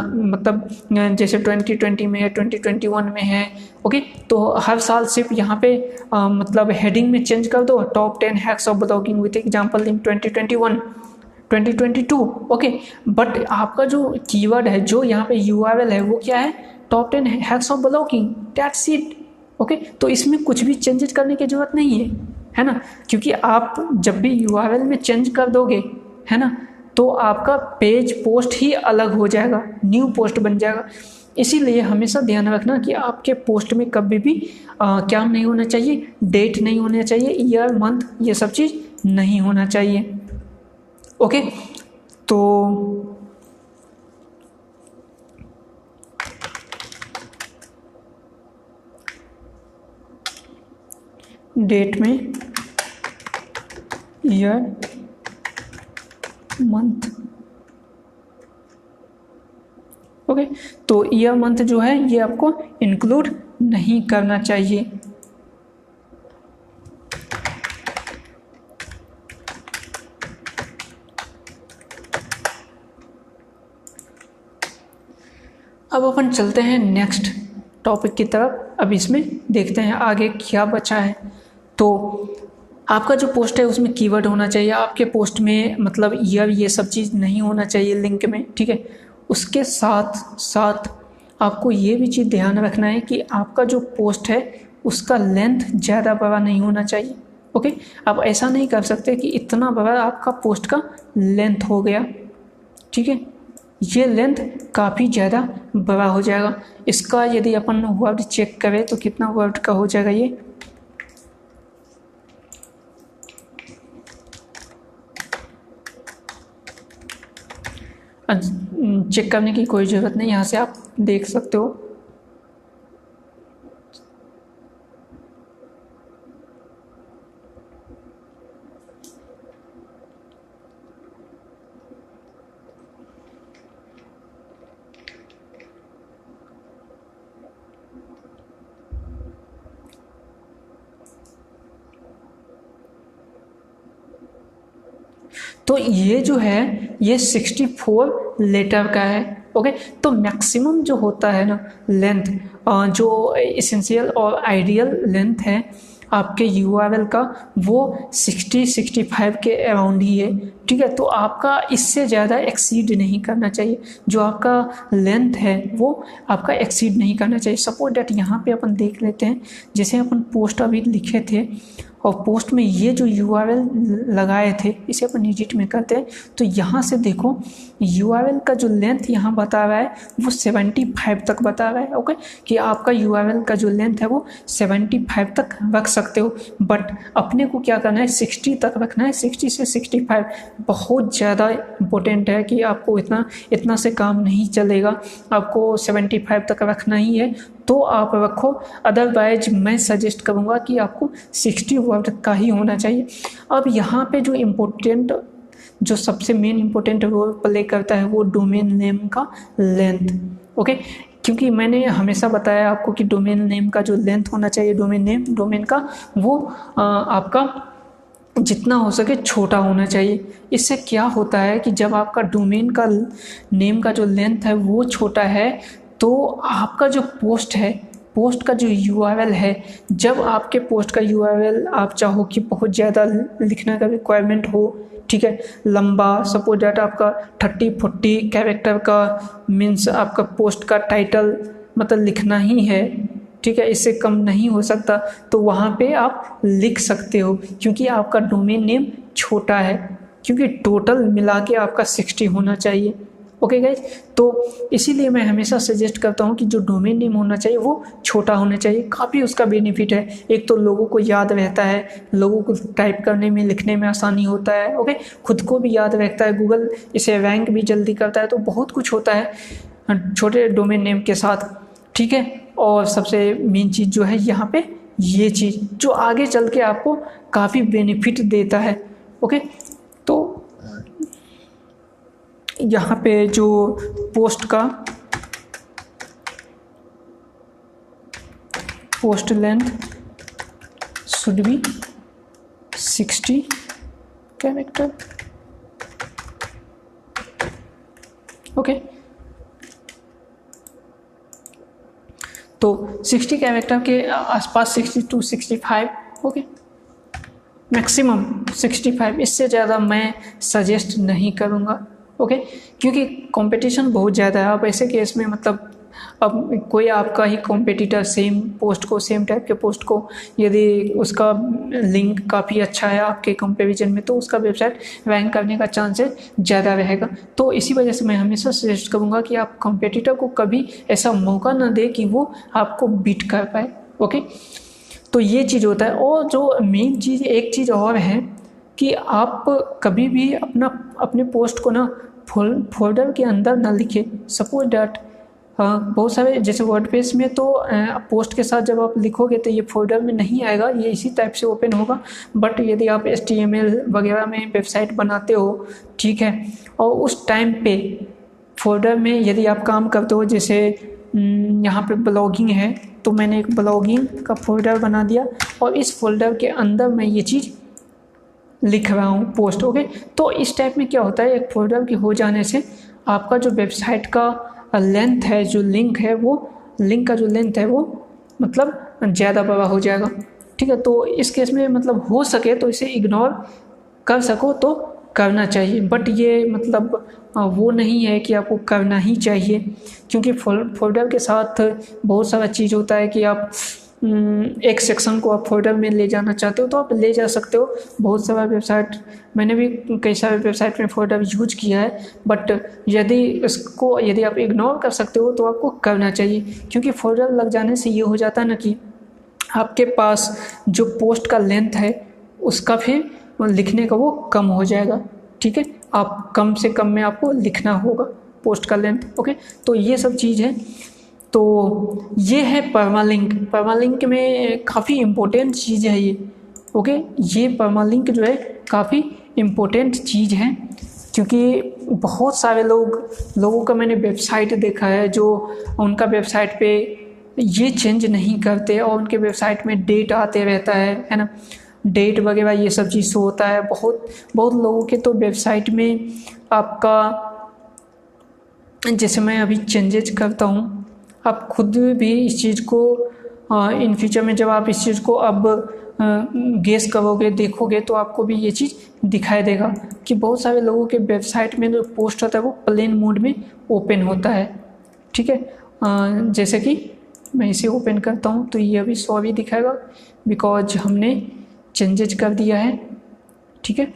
मतलब जैसे 2020 में है, 2021 में है, ओके। तो हर साल सिर्फ यहाँ पे मतलब हेडिंग में चेंज कर दो top 10 hacks of blogging with example in 2021 2022, okay. But आपका जो कीवर्ड है, जो यहाँ पे URL है, वो क्या है, top 10 hacks of blogging, that's it, okay. तो इसमें कुछ भी चेंजेस करने की जरूरत नहीं है ना, क्योंकि आप जब भी URL में चेंज कर दोगे, है ना, तो आपका पेज पोस्ट ही अलग हो जाएगा, न्यू पोस्ट बन जाएगा। इसीलिए हमेशा ध्यान रखना कि आपके पोस्ट में कभी भी क्या नहीं होना चाहिए, डेट नहीं होना चाहिए, ईयर, मंथ, ये सब चीज़ नहीं होना चाहिए, ओके। तो डेट में ईयर, मंथ, ओके। तो ईयर, मंथ जो है ये आपको इंक्लूड नहीं करना चाहिए। अब अपन चलते हैं नेक्स्ट टॉपिक की तरफ। अब इसमें देखते हैं आगे क्या बचा है। तो आपका जो पोस्ट है उसमें कीवर्ड होना चाहिए, आपके पोस्ट में मतलब ईयर, ये सब चीज़ नहीं होना चाहिए लिंक में, ठीक है। उसके साथ साथ आपको ये भी चीज़ ध्यान रखना है कि आपका जो पोस्ट है उसका लेंथ ज़्यादा बड़ा नहीं होना चाहिए, ओके। आप ऐसा नहीं कर सकते कि इतना बड़ा आपका पोस्ट का लेंथ हो गया, ठीक है, ये लेंथ काफ़ी ज़्यादा बड़ा हो जाएगा। इसका यदि अपन वर्ड चेक करें तो कितना वर्ड का हो जाएगा ये, चेक करने की कोई ज़रूरत नहीं, यहाँ से आप देख सकते हो। तो ये जो है ये 64 लेटर का है, ओके। तो मैक्सिमम जो होता है ना लेंथ, जो एसेंशियल और आइडियल लेंथ है आपके URL का, वो 60-65 के अराउंड ही है, ठीक है। तो आपका इससे ज़्यादा एक्सीड नहीं करना चाहिए, जो आपका लेंथ है वो आपका एक्सीड नहीं करना चाहिए। सपोज डेट यहाँ पे अपन देख लेते हैं, जैसे अपन पोस्ट अभी लिखे थे और पोस्ट में ये जो URL लगाए थे इसे अपन एडिट में करते हैं, तो यहाँ से देखो URL का जो लेंथ यहाँ बता रहा है वो 75 तक बता रहा है, ओके। कि आपका URL का जो लेंथ है वो 75 तक रख सकते हो, बट अपने को क्या करना है 60 तक रखना है। 60 से 65 बहुत ज़्यादा इम्पोर्टेंट है कि आपको इतना से काम नहीं चलेगा, आपको 75 तक रखना ही है तो आप रखो, अदरवाइज मैं सजेस्ट करूँगा कि आपको 60 वर्ड का ही होना चाहिए। अब यहाँ पे जो सबसे मेन इम्पोर्टेंट रोल प्ले करता है वो डोमेन नेम का लेंथ, ओके। क्योंकि मैंने हमेशा बताया आपको कि डोमेन नेम का जो लेंथ होना चाहिए, डोमेन का वो आपका जितना हो सके छोटा होना चाहिए। इससे क्या होता है कि जब आपका डोमेन का नेम का जो लेंथ है वो छोटा है तो आपका जो पोस्ट है पोस्ट का जो URL है, जब आपके पोस्ट का URL आप चाहो कि बहुत ज़्यादा लिखने का रिक्वायरमेंट हो, ठीक है, लंबा, सपोज डेट आपका 30-40 कैरेक्टर का मीन्स आपका पोस्ट का टाइटल मतलब लिखना ही है, ठीक है, इससे कम नहीं हो सकता, तो वहाँ पे आप लिख सकते हो क्योंकि आपका डोमेन नेम छोटा है, क्योंकि टोटल मिला के आपका 60 होना चाहिए। ओके गाइज, तो इसीलिए मैं हमेशा सजेस्ट करता हूँ कि जो डोमेन नेम होना चाहिए वो छोटा होना चाहिए। काफ़ी उसका बेनिफिट है, एक तो लोगों को याद रहता है, लोगों को टाइप करने में लिखने में आसानी होता है, ओके, खुद को भी याद रहता है, गूगल इसे रैंक भी जल्दी करता है, तो बहुत कुछ होता है छोटे डोमेन नेम के साथ, ठीक है। और सबसे मेन चीज़ जो है यहाँ पे ये चीज़ जो आगे चल के आपको काफ़ी बेनिफिट देता है, ओके। तो यहाँ पे जो पोस्ट का post length should be 60 character, okay. तो 60 कैरेक्टर के आसपास 60 to 65, ओके, मैक्सिमम 65, इससे ज़्यादा मैं सजेस्ट नहीं करूँगा, ओके, क्योंकि कंपटीशन बहुत ज़्यादा है। अब ऐसे केस में मतलब अब कोई आपका ही कॉम्पिटिटर सेम पोस्ट को, सेम टाइप के पोस्ट को, यदि उसका लिंक काफ़ी अच्छा है आपके कंपैरिजन में, तो उसका वेबसाइट रैंक करने का चांसेस ज़्यादा रहेगा। तो इसी वजह से मैं हमेशा सजेस्ट करूँगा कि आप कॉम्पिटिटर को कभी ऐसा मौका ना दें कि वो आपको बीट कर पाए, ओके। तो ये चीज़ होता है। और जो मेन चीज़, एक चीज़ और है कि आप कभी भी अपने पोस्ट को ना फोल्डर के अंदर ना लिखें। सपोज डैट बहुत सारे जैसे वर्डप्रेस में तो पोस्ट के साथ जब आप लिखोगे तो ये फोल्डर में नहीं आएगा, ये इसी टाइप से ओपन होगा। बट यदि आप HTML वगैरह में वेबसाइट बनाते हो, ठीक है, और उस टाइम पे फोल्डर में यदि आप काम करते हो, जैसे यहाँ पे ब्लॉगिंग है, तो मैंने एक ब्लॉगिंग का फोल्डर बना दिया और इस फोल्डर के अंदर मैं ये चीज़ लिख रहा हूँ पोस्ट, ओके। तो इस टाइप में क्या होता है, एक फोल्डर के हो जाने से आपका जो वेबसाइट का लेंथ है, जो लिंक है, वो लिंक का जो लेंथ है वो मतलब ज़्यादा बड़ा हो जाएगा, ठीक है। तो इस केस में मतलब हो सके तो इसे इग्नोर कर सको तो करना चाहिए, बट ये मतलब वो नहीं है कि आपको करना ही चाहिए, क्योंकि फोल्डर के साथ बहुत सारा चीज़ होता है कि आप एक सेक्शन को आप फोल्डर में ले जाना चाहते हो तो आप ले जा सकते हो। बहुत सारा वेबसाइट, मैंने भी कई सारे वेबसाइट में फोल्डर यूज किया है, बट यदि आप इग्नोर कर सकते हो तो आपको करना चाहिए, क्योंकि फोल्डर लग जाने से ये हो जाता है ना कि आपके पास जो पोस्ट का लेंथ है उसका फिर लिखने का वो कम हो जाएगा, ठीक है। आप कम से कम में आपको लिखना होगा पोस्ट का लेंथ, ओके। तो ये सब चीज़ है। तो ये है परमालिंक। परमालिंक में काफ़ी इम्पोर्टेंट चीज़ है ये, ओके। ये परमालिंक जो है काफ़ी इम्पोर्टेंट चीज़ है, क्योंकि बहुत सारे लोगों का मैंने वेबसाइट देखा है जो उनका वेबसाइट पे ये चेंज नहीं करते और उनके वेबसाइट में डेट आते रहता है ना, डेट वगैरह ये सब चीज़ शो होता है। बहुत लोगों के तो वेबसाइट में आपका, जैसे मैं अभी चेंजेज करता हूँ, आप खुद भी इस चीज़ को इन फ्यूचर में जब आप इस चीज़ को अब गेस करोगे, देखोगे, तो आपको भी ये चीज़ दिखाई देगा कि बहुत सारे लोगों के वेबसाइट में जो पोस्ट होता है वो प्लेन मोड में ओपन होता है, ठीक है। जैसे कि मैं इसे ओपन करता हूँ तो ये अभी 100 भी दिखाएगा, बिकॉज हमने चेंजेज कर दिया है, ठीक है।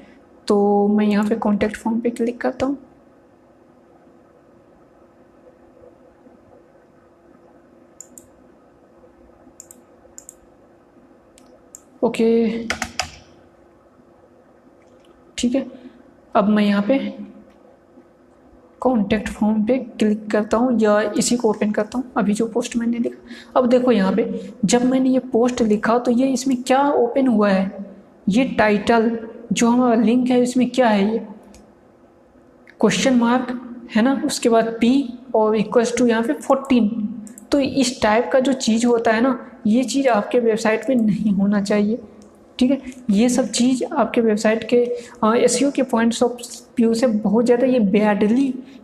तो मैं यहाँ पे कॉन्टैक्ट फॉर्म पे क्लिक करता हूँ, ओके, ठीक है। अब मैं यहाँ पे कॉन्टैक्ट फॉर्म पे क्लिक करता हूँ या इसी को ओपन करता हूँ, अभी जो पोस्ट मैंने लिखा। अब देखो यहाँ पे जब मैंने ये पोस्ट लिखा तो ये इसमें क्या ओपन हुआ है, ये टाइटल जो हमारा लिंक है इसमें क्या है, ये क्वेश्चन मार्क है ना, उसके बाद P और इक्वल्स टू यहाँ पे 14। तो इस टाइप का जो चीज़ होता है ना, ये चीज़ आपके वेबसाइट में नहीं होना चाहिए, ठीक है। ये सब चीज़ आपके वेबसाइट के SEO के पॉइंट्स ऑफ व्यू से बहुत ज़्यादा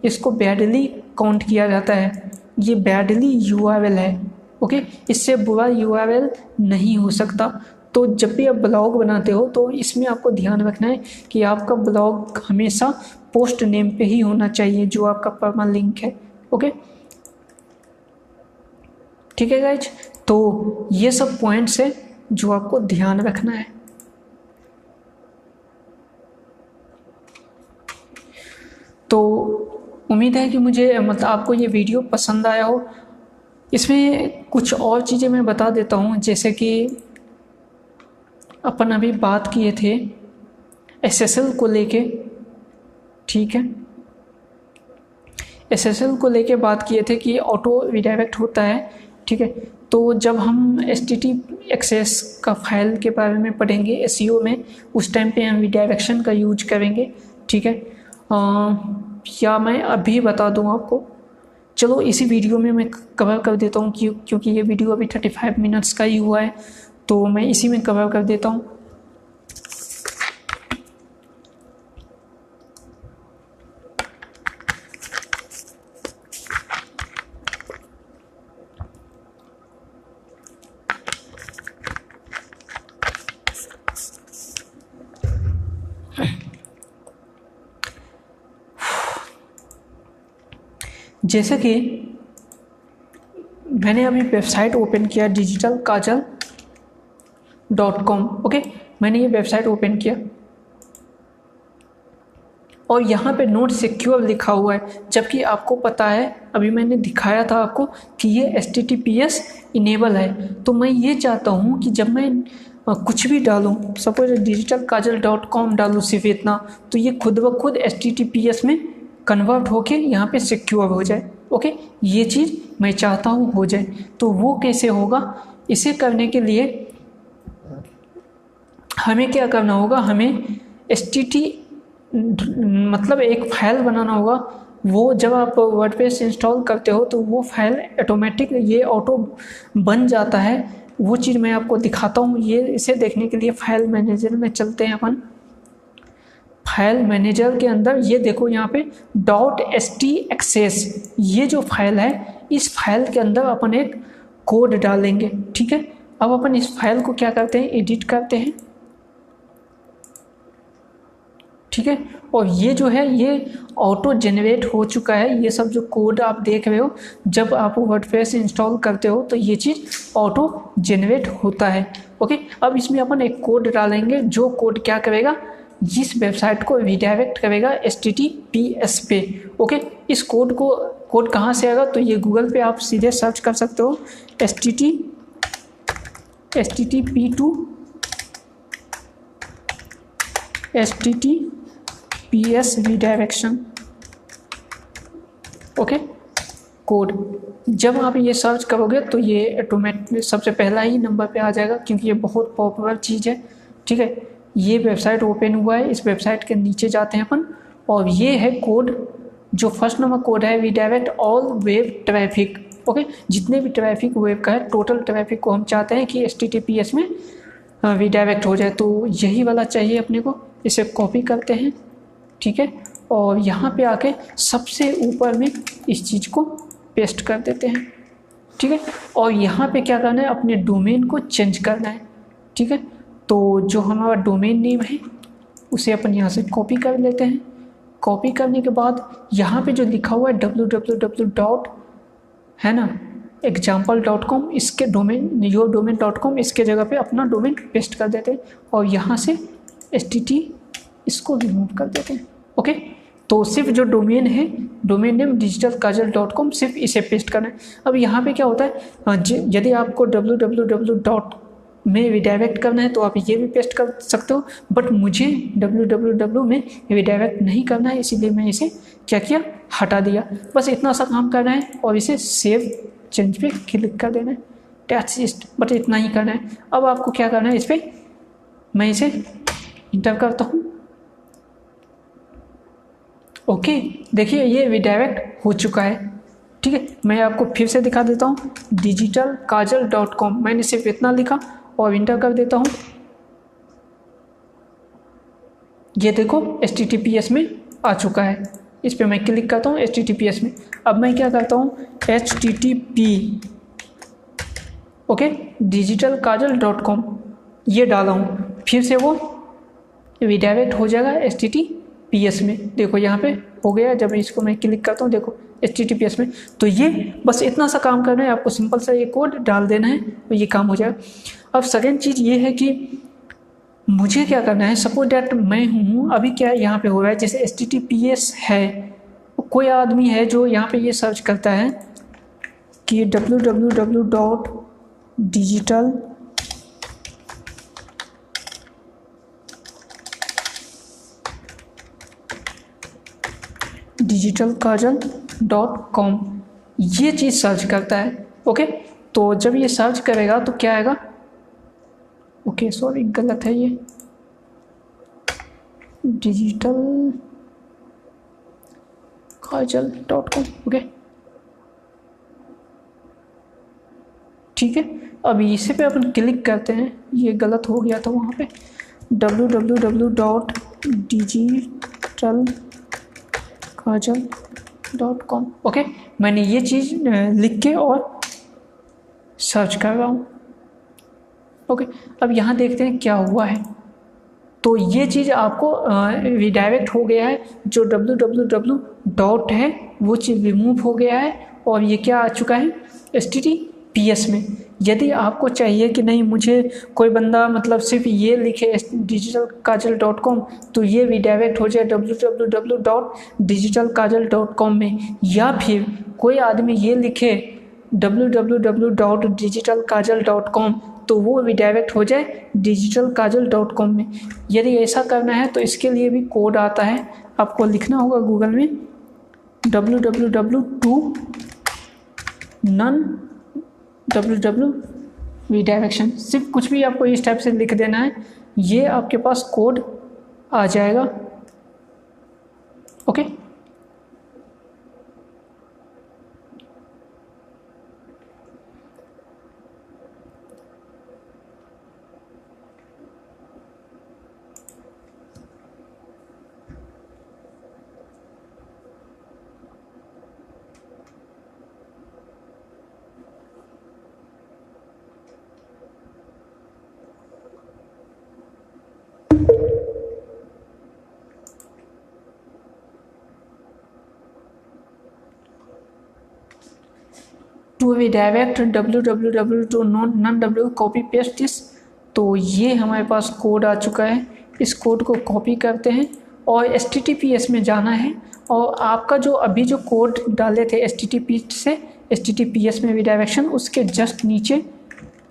इसको बैडली काउंट किया जाता है, ये बैडली URL है, ओके, इससे बुरा URL नहीं हो सकता। तो जब भी आप ब्लॉग बनाते हो तो इसमें आपको ध्यान रखना है कि आपका ब्लॉग हमेशा पोस्ट नेम पे ही होना चाहिए, जो आपका परमानेंट लिंक है। ओके, ठीक है गाइज, तो ये सब पॉइंट्स है जो आपको ध्यान रखना है। तो उम्मीद है कि मुझे मतलब आपको ये वीडियो पसंद आया हो। इसमें कुछ और चीज़ें मैं बता देता हूँ, जैसे कि अपन अभी बात किए थे SSL को लेके, ठीक है, SSL को लेके बात किए थे कि ऑटो रिडायरेक्ट होता है, ठीक है। तो जब हम https का फाइल के बारे में पढ़ेंगे SEO में, उस टाइम पे हम रिडायरेक्शन का यूज करेंगे, ठीक है। या मैं अभी बता दूं आपको, चलो इसी वीडियो में मैं कवर कर देता हूँ, क्योंकि ये वीडियो अभी 35 मिनट्स का ही हुआ है, तो मैं इसी में कवर कर देता हूँ। जैसे कि मैंने अभी वेबसाइट ओपन किया digitalkajal.com, ओके, मैंने ये वेबसाइट ओपन किया और यहाँ पे नोट सिक्योर लिखा हुआ है, जबकि आपको पता है, अभी मैंने दिखाया था आपको कि ये HTTPS इनेबल है। तो मैं ये चाहता हूँ कि जब मैं कुछ भी डालूँ, सपोज digitalkajal.com डालूँ सिर्फ इतना, तो ये खुद ब खुद HTTPS में कन्वर्ट होके यहाँ पे सिक्योर हो जाए। ओके, ये चीज़ मैं चाहता हूँ हो जाए। तो वो कैसे होगा, इसे करने के लिए हमें क्या करना होगा, हमें मतलब एक फाइल बनाना होगा। वो जब आप वर्डप्रेस इंस्टॉल करते हो तो वो फाइल ऑटोमेटिक ये ऑटो बन जाता है। वो चीज़ मैं आपको दिखाता हूँ। ये इसे देखने के लिए फाइल मैनेजर में चलते हैं अपन। फाइल मैनेजर के अंदर ये देखो, यहाँ पे .htaccess ये जो फाइल है, इस फाइल के अंदर अपन एक कोड डालेंगे, ठीक है। अब अपन इस फाइल को क्या करते हैं, एडिट करते हैं, ठीक है। और ये जो है ये ऑटो जनरेट हो चुका है। ये सब जो कोड आप देख रहे हो, जब आप वर्डप्रेस इंस्टॉल करते हो तो ये चीज़ ऑटो जनरेट होता है। ओके, अब इसमें अपन एक कोड डालेंगे, जो कोड क्या करेगा, जिस वेबसाइट को रिडायरेक्ट करेगा HTTPS पे। ओके, इस कोड कहाँ से आएगा, तो ये गूगल पे आप सीधे सर्च कर सकते हो, HTTPS रिडायरेक्शन, ओके कोड। जब आप ये सर्च करोगे तो ये ऑटोमेटिक सबसे पहला ही नंबर पे आ जाएगा, क्योंकि ये बहुत पॉपुलर चीज़ है, ठीक है। ये वेबसाइट ओपन हुआ है, इस वेबसाइट के नीचे जाते हैं अपन, और ये है कोड, जो फर्स्ट नंबर कोड है, redirect all web traffic. Okay, जितने भी ट्रैफिक वेब का है, टोटल ट्रैफिक को हम चाहते हैं कि HTTPS में रिडायरेक्ट हो जाए। तो यही वाला चाहिए अपने को। इसे कॉपी करते हैं, ठीक है, और यहाँ पे आके सबसे ऊपर में इस चीज़ को पेस्ट कर देते हैं, ठीक है। और यहाँ पे क्या करना है, अपने डोमेन को चेंज करना है, ठीक है। तो जो हमारा डोमेन नेम है उसे अपन यहाँ से कॉपी कर लेते हैं। कॉपी करने के बाद यहाँ पे जो लिखा हुआ है www. है ना, example.com, इसके डोमेन yourdomain.com, इसके जगह पे अपना डोमेन पेस्ट कर देते हैं और यहाँ से HTTP इसको रिमूव कर देते हैं। ओके, तो सिर्फ जो डोमेन है, डोमेन नेम digitalkajal.com, सिर्फ इसे पेस्ट करना है। अब यहाँ पे क्या होता है, यदि आपको www. में रिडायरेक्ट करना है तो आप ये भी पेस्ट कर सकते हो, बट मुझे www में रिडायरेक्ट नहीं करना है, इसीलिए मैं इसे क्या किया, हटा दिया। बस इतना सा काम करना है और इसे सेव चेंज पे क्लिक कर देना है, दैट्स इट, बट इतना ही करना है। अब आपको क्या करना है, इस पर मैं इसे इंटर करता हूँ। ओके, देखिए ये रिडायरेक्ट हो चुका है, ठीक है। मैं आपको फिर से दिखा देता हूँ, digitalkajal.com, मैंने सिर्फ इतना लिखा और इंटर कर देता हूँ। ये देखो HTTPS में आ चुका है। इस पर मैं क्लिक करता हूँ HTTPS में। अब मैं क्या करता हूँ, HTTP ओके, digitalkajal.com ये डाला हूँ, फिर से वो रिडायरेक्ट हो जाएगा HTTPS में। देखो यहाँ पे हो गया, जब इसको मैं क्लिक करता हूँ देखो HTTPS में। तो ये बस इतना सा काम करना है आपको, सिंपल सा ये कोड डाल देना है तो ये काम हो जाएगा। अब सेकेंड चीज़ ये है कि मुझे क्या करना है, सपोज डैट मैं हूँ अभी, क्या यहाँ पे हो रहा है, जैसे HTTPS है, कोई आदमी है जो यहाँ पे ये सर्च करता है कि www.digitalkajal.com ये चीज़ सर्च करता है। ओके, तो जब ये सर्च करेगा तो क्या आएगा, ओके सॉरी गलत है ये, digitalkajal.com। ओके ठीक है, अभी इसे पे अपन क्लिक करते हैं, ये गलत हो गया था वहाँ पे, www.digitalkajal.com। ओके, मैंने ये चीज़ लिख के और सर्च कर रहा हूँ। ओके, अब यहाँ देखते हैं क्या हुआ है। तो ये चीज़ आपको रिडायरेक्ट हो गया है, जो www डॉट है वो चीज़ रिमूव हो गया है और ये क्या आ चुका है HTTPS में। यदि आपको चाहिए कि नहीं मुझे कोई बंदा मतलब सिर्फ ये लिखे digitalkajal.com तो ये रिडायरेक्ट हो जाए www.digitalkajal.com में, या फिर कोई आदमी ये लिखे www.digitalkajal.com तो वो रिडायरेक्ट हो जाए digitalkajal.com में। यदि ऐसा करना है तो इसके लिए भी कोड आता है, आपको लिखना होगा गूगल में www रिडायरेक्शन, सिर्फ कुछ भी आपको इस टाइप से लिख देना है, ये आपके पास कोड आ जाएगा। Okay, to redirect www copy paste this. तो ये हमारे पास कोड आ चुका है, इस कोड को कॉपी करते हैं और HTTPS में जाना है, और आपका जो अभी जो कोड डाले थे HTTP से HTTPS में रिडायरेक्शन, उसके जस्ट नीचे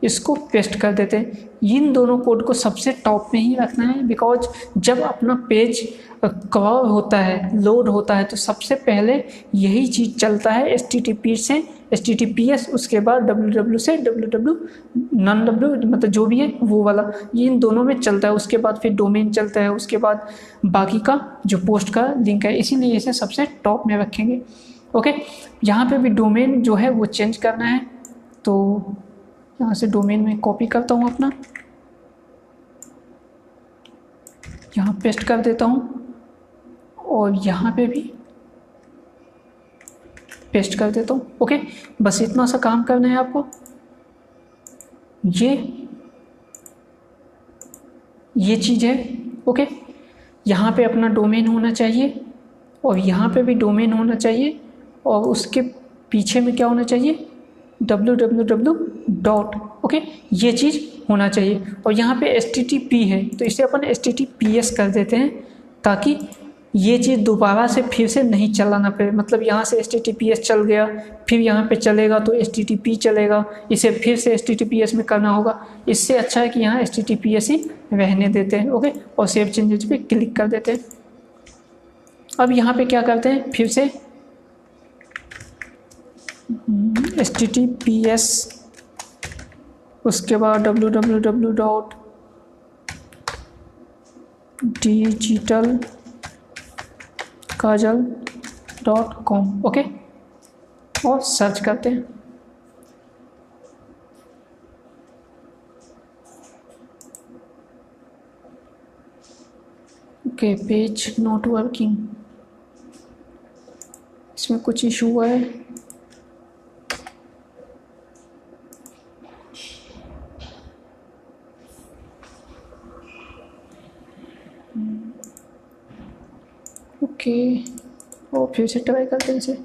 इसको पेस्ट कर देते हैं। इन दोनों कोड को सबसे टॉप में ही रखना है, बिकॉज जब अपना पेज कवर होता है, लोड होता है, तो सबसे पहले यही चीज़ चलता है HTTP से HTTPS, उसके बाद www से www नॉन w मतलब जो भी है वो वाला, ये इन दोनों में चलता है। उसके बाद फिर डोमेन चलता है, उसके बाद बाकी का जो पोस्ट का लिंक है, इसीलिए इसे सबसे टॉप में रखेंगे। ओके, यहाँ पे भी डोमेन जो है वो चेंज करना है, तो यहाँ से डोमेन में कॉपी करता हूँ अपना, यहाँ पेस्ट कर देता हूँ और यहाँ पे भी पेस्ट कर देता हूँ। ओके, बस इतना सा काम करना है आपको। ये चीज़ है। ओके, यहाँ पे अपना डोमेन होना चाहिए और यहाँ पे भी डोमेन होना चाहिए, और उसके पीछे में क्या होना चाहिए www डॉट। ओके, ये चीज़ होना चाहिए, और यहाँ पे HTTP है तो इसे अपन HTTPS कर देते हैं, ताकि ये चीज़ दोबारा से फिर से नहीं चलाना पड़े। मतलब यहाँ से HTTPS चल गया, फिर यहाँ पे चलेगा तो HTTP चलेगा, इसे फिर से HTTPS में करना होगा। इससे अच्छा है कि यहाँ HTTPS ही रहने देते हैं। ओके, और सेव चेंजेस पे क्लिक कर देते हैं। अब यहाँ पे क्या करते हैं, फिर से HTTPS, उसके बाद www.digitalkajal.com। ओके, और सर्च करते हैं। ओके, पेज नॉट वर्किंग, इसमें कुछ इशू हुआ है। फिर से ट्राई करते हैं इसे।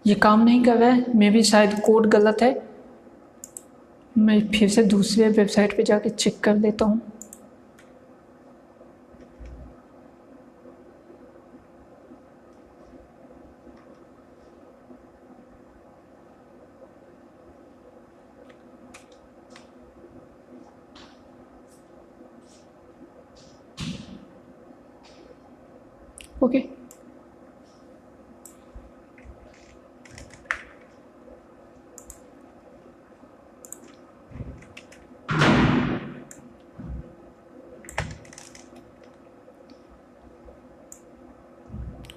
ये काम नहीं कर रहा है, मे भी शायद कोड गलत है। मैं फिर से दूसरे वेबसाइट पे जाके चेक कर लेता हूँ। ओके,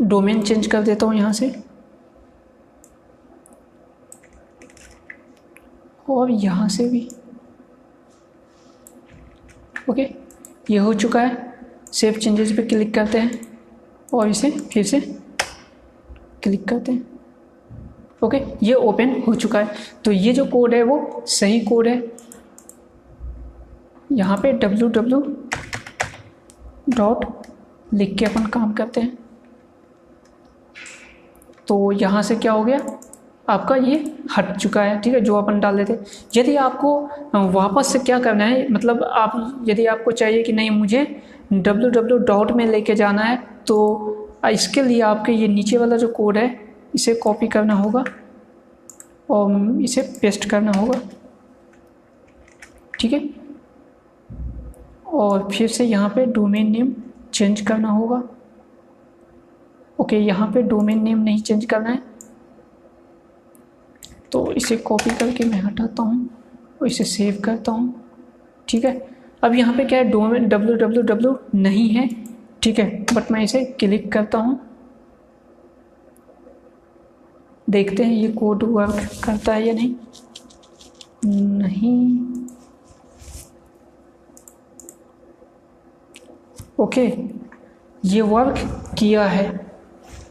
डोमेन चेंज कर देता हूँ यहाँ से, और यहाँ से भी। ओके, ये हो चुका है। सेव चेंजेस पे क्लिक करते हैं और इसे फिर से क्लिक करते हैं। ओके, ये ओपन हो चुका है। तो ये जो कोड है वो सही कोड है। यहाँ पे www डॉट लिख के अपन काम करते हैं। तो यहाँ से क्या हो गया, आपका ये हट चुका है। ठीक है, जो अपन डाल देते। यदि आपको वापस से क्या करना है, मतलब आप यदि आपको चाहिए कि नहीं मुझे www डॉट में लेके जाना है, तो इसके लिए आपके ये नीचे वाला जो कोड है इसे कॉपी करना होगा और इसे पेस्ट करना होगा। ठीक है, और फिर से यहाँ पे डोमेन नेम चेंज करना होगा। ओके, यहाँ पे डोमेन नेम नहीं चेंज करना है, तो इसे कॉपी करके मैं हटाता हूँ और इसे सेव करता हूँ। ठीक है, अब यहाँ पे क्या है, डोमेन www नहीं है। ठीक है, बट मैं इसे क्लिक करता हूँ, देखते हैं ये कोड वर्क करता है या नहीं। ओके, ये वर्क किया है।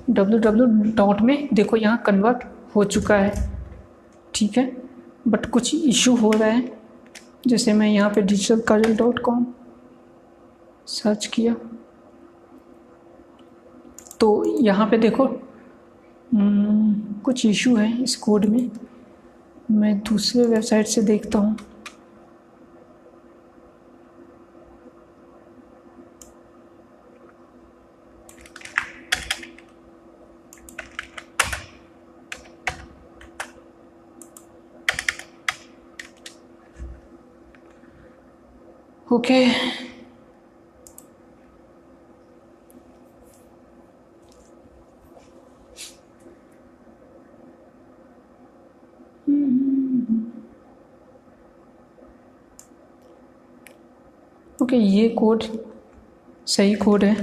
www डॉट में देखो यहाँ कन्वर्ट हो चुका है। ठीक है, बट कुछ इशू हो रहा है। जैसे मैं यहाँ पे digitalkajal.com सर्च किया तो यहाँ पे देखो कुछ इशू है इस कोड में। मैं दूसरे वेबसाइट से देखता हूँ। ओके, ओके, ये कोड सही कोड है।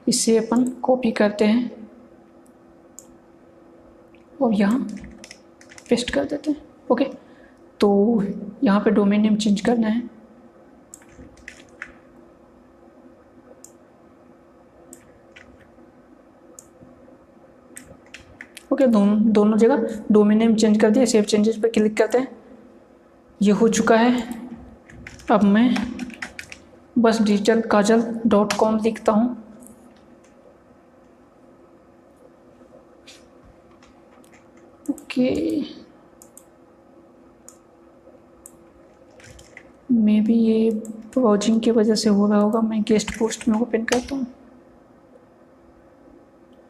इसे अपन कॉपी करते हैं और यहाँ पेस्ट कर देते हैं। ओके, तो यहाँ पे डोमेन नेम चेंज करना है। ओके, दोनों जगह डोमेन नेम चेंज कर दिया। सेव चेंजेस पे क्लिक करते हैं। ये हो चुका है। अब मैं बस digitalkajal.com लिखता हूँ। ओके, मे बी ये ब्राउजिंग की वजह से हो रहा होगा। मैं गेस्ट पोस्ट में ओपन करता हूँ,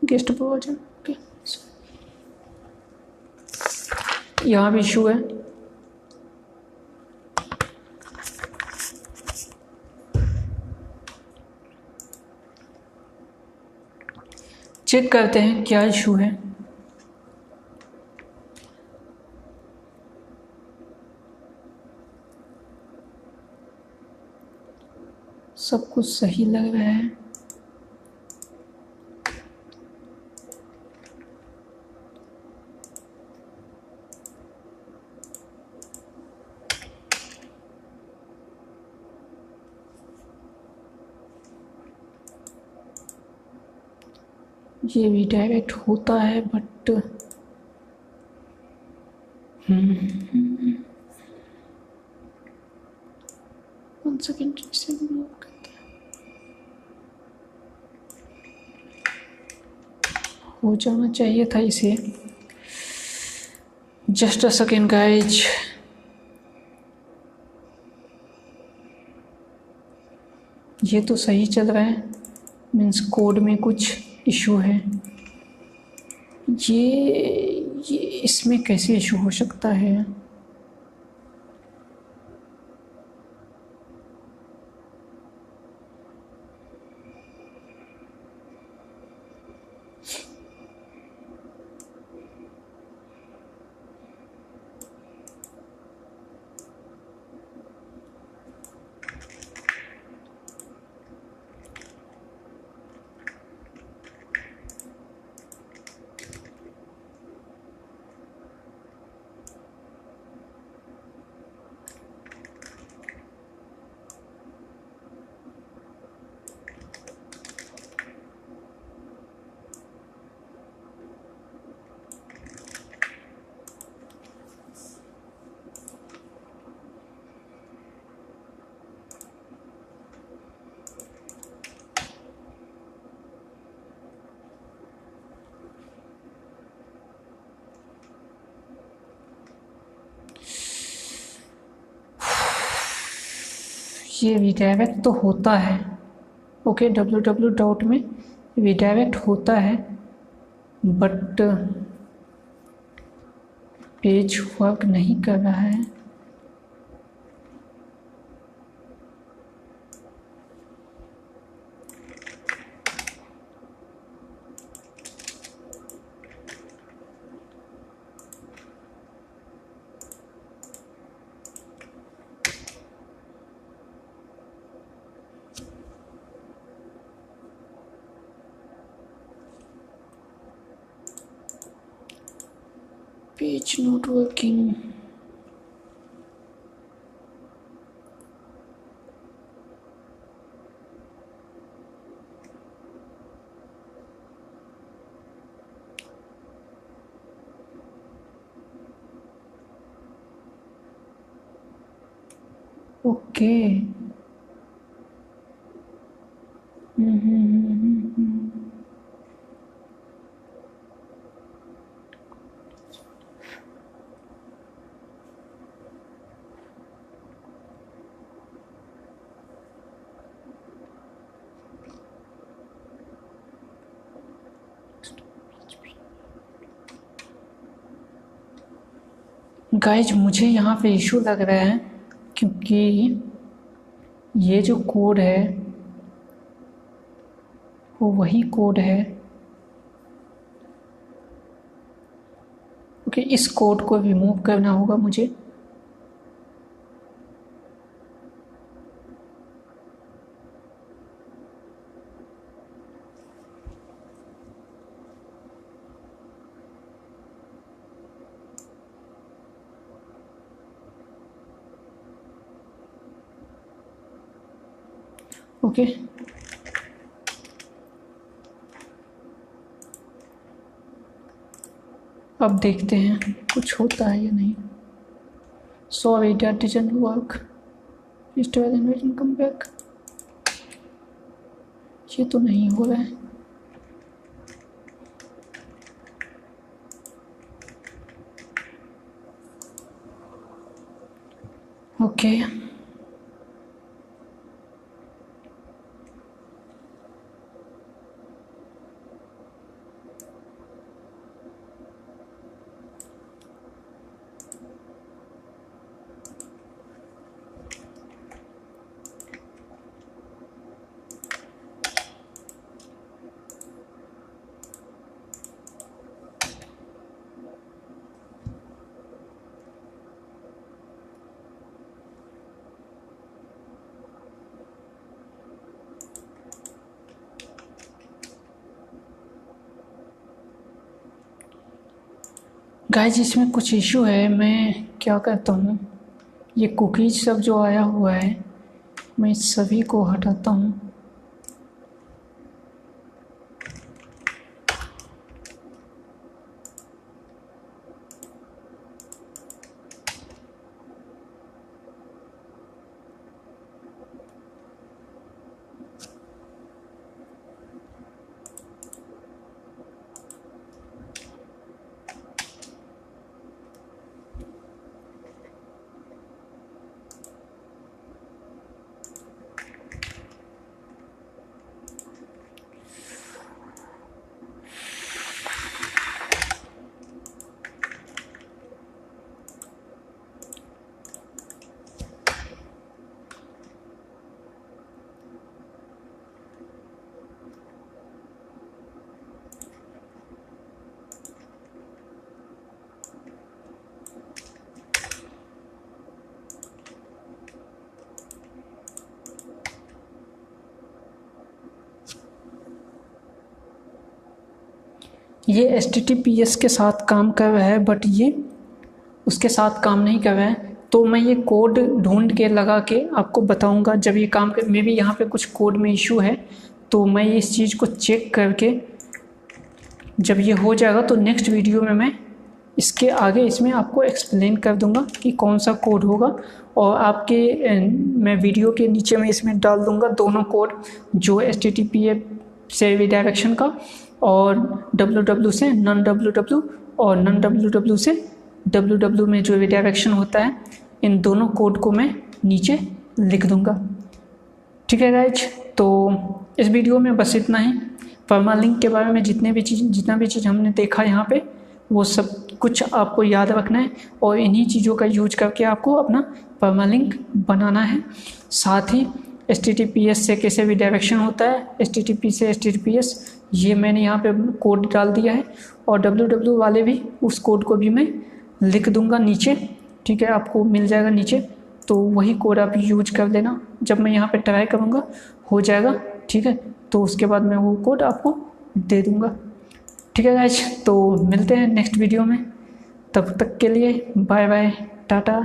गेस्ट ब्राउजर। ओके, यहाँ भी इशू है। चेक करते हैं क्या इशू है। सब कुछ सही लग रहा है। ये भी डायरेक्ट होता है बट वन सेकेंड इसे रिमूव करते हैं। हो जाना चाहिए था इसे। Just a second guys. ये तो सही चल रहा है, मीन्स कोड में कुछ इशू है। ये इसमें कैसे इशू हो सकता है? ये रिडायरेक्ट तो होता है। ओके, www में रिडायरेक्ट होता है बट पेज वर्क नहीं कर रहा है। Page not working. Okay. Guys मुझे यहाँ पे इशू लग रहा है क्योंकि ये जो कोड है वो वही कोड है। ओके, इस कोड को रिमूव करना होगा मुझे। ओके, अब देखते हैं कुछ होता है या नहीं। Sorry that didn't work, restore and come back. ये तो नहीं हो रहा है। ओके, गाइज इसमें कुछ इशू है। मैं क्या करता हूँ, ये कुकीज सब जो आया हुआ है मैं इस सभी को हटाता हूँ। ये HTTPS के साथ काम कर रहा है, बट ये उसके साथ काम नहीं कर रहा है। तो मैं ये कोड ढूंढ के लगा के आपको बताऊंगा जब ये काम कर। मे बी यहाँ पे कुछ कोड में इशू है, तो मैं इस चीज़ को चेक करके जब ये हो जाएगा तो नेक्स्ट वीडियो में मैं इसके आगे इसमें आपको एक्सप्लेन कर दूंगा कि कौन सा कोड होगा। और आपके मैं वीडियो के नीचे में इसमें डाल दूंगा दोनों कोड, जो HTTP से रिडायरेक्शन का और www से नॉन www और नॉन www से www में जो रिडायरेक्शन होता है, इन दोनों कोड को मैं नीचे लिख दूंगा। ठीक है गाइज, तो इस वीडियो में बस इतना ही। परमालिंक के बारे में जितना भी चीज़ हमने देखा यहाँ पे, वो सब कुछ आपको याद रखना है और इन्हीं चीज़ों का यूज करके आपको अपना परमालिंक बनाना है। साथ ही HTTPS से कैसे भी डायरेक्शन होता है, HTTP से HTTPS, ये मैंने यहाँ पे कोड डाल दिया है। और www वाले भी उस कोड को भी मैं लिख दूंगा नीचे। ठीक है, आपको मिल जाएगा नीचे, तो वही कोड आप यूज कर देना। जब मैं यहाँ पे ट्राई करूँगा हो जाएगा, ठीक है, तो उसके बाद मैं वो कोड आपको दे दूँगा। ठीक है गाइज, तो मिलते हैं नेक्स्ट वीडियो में। तब तक के लिए बाय बाय, टाटा।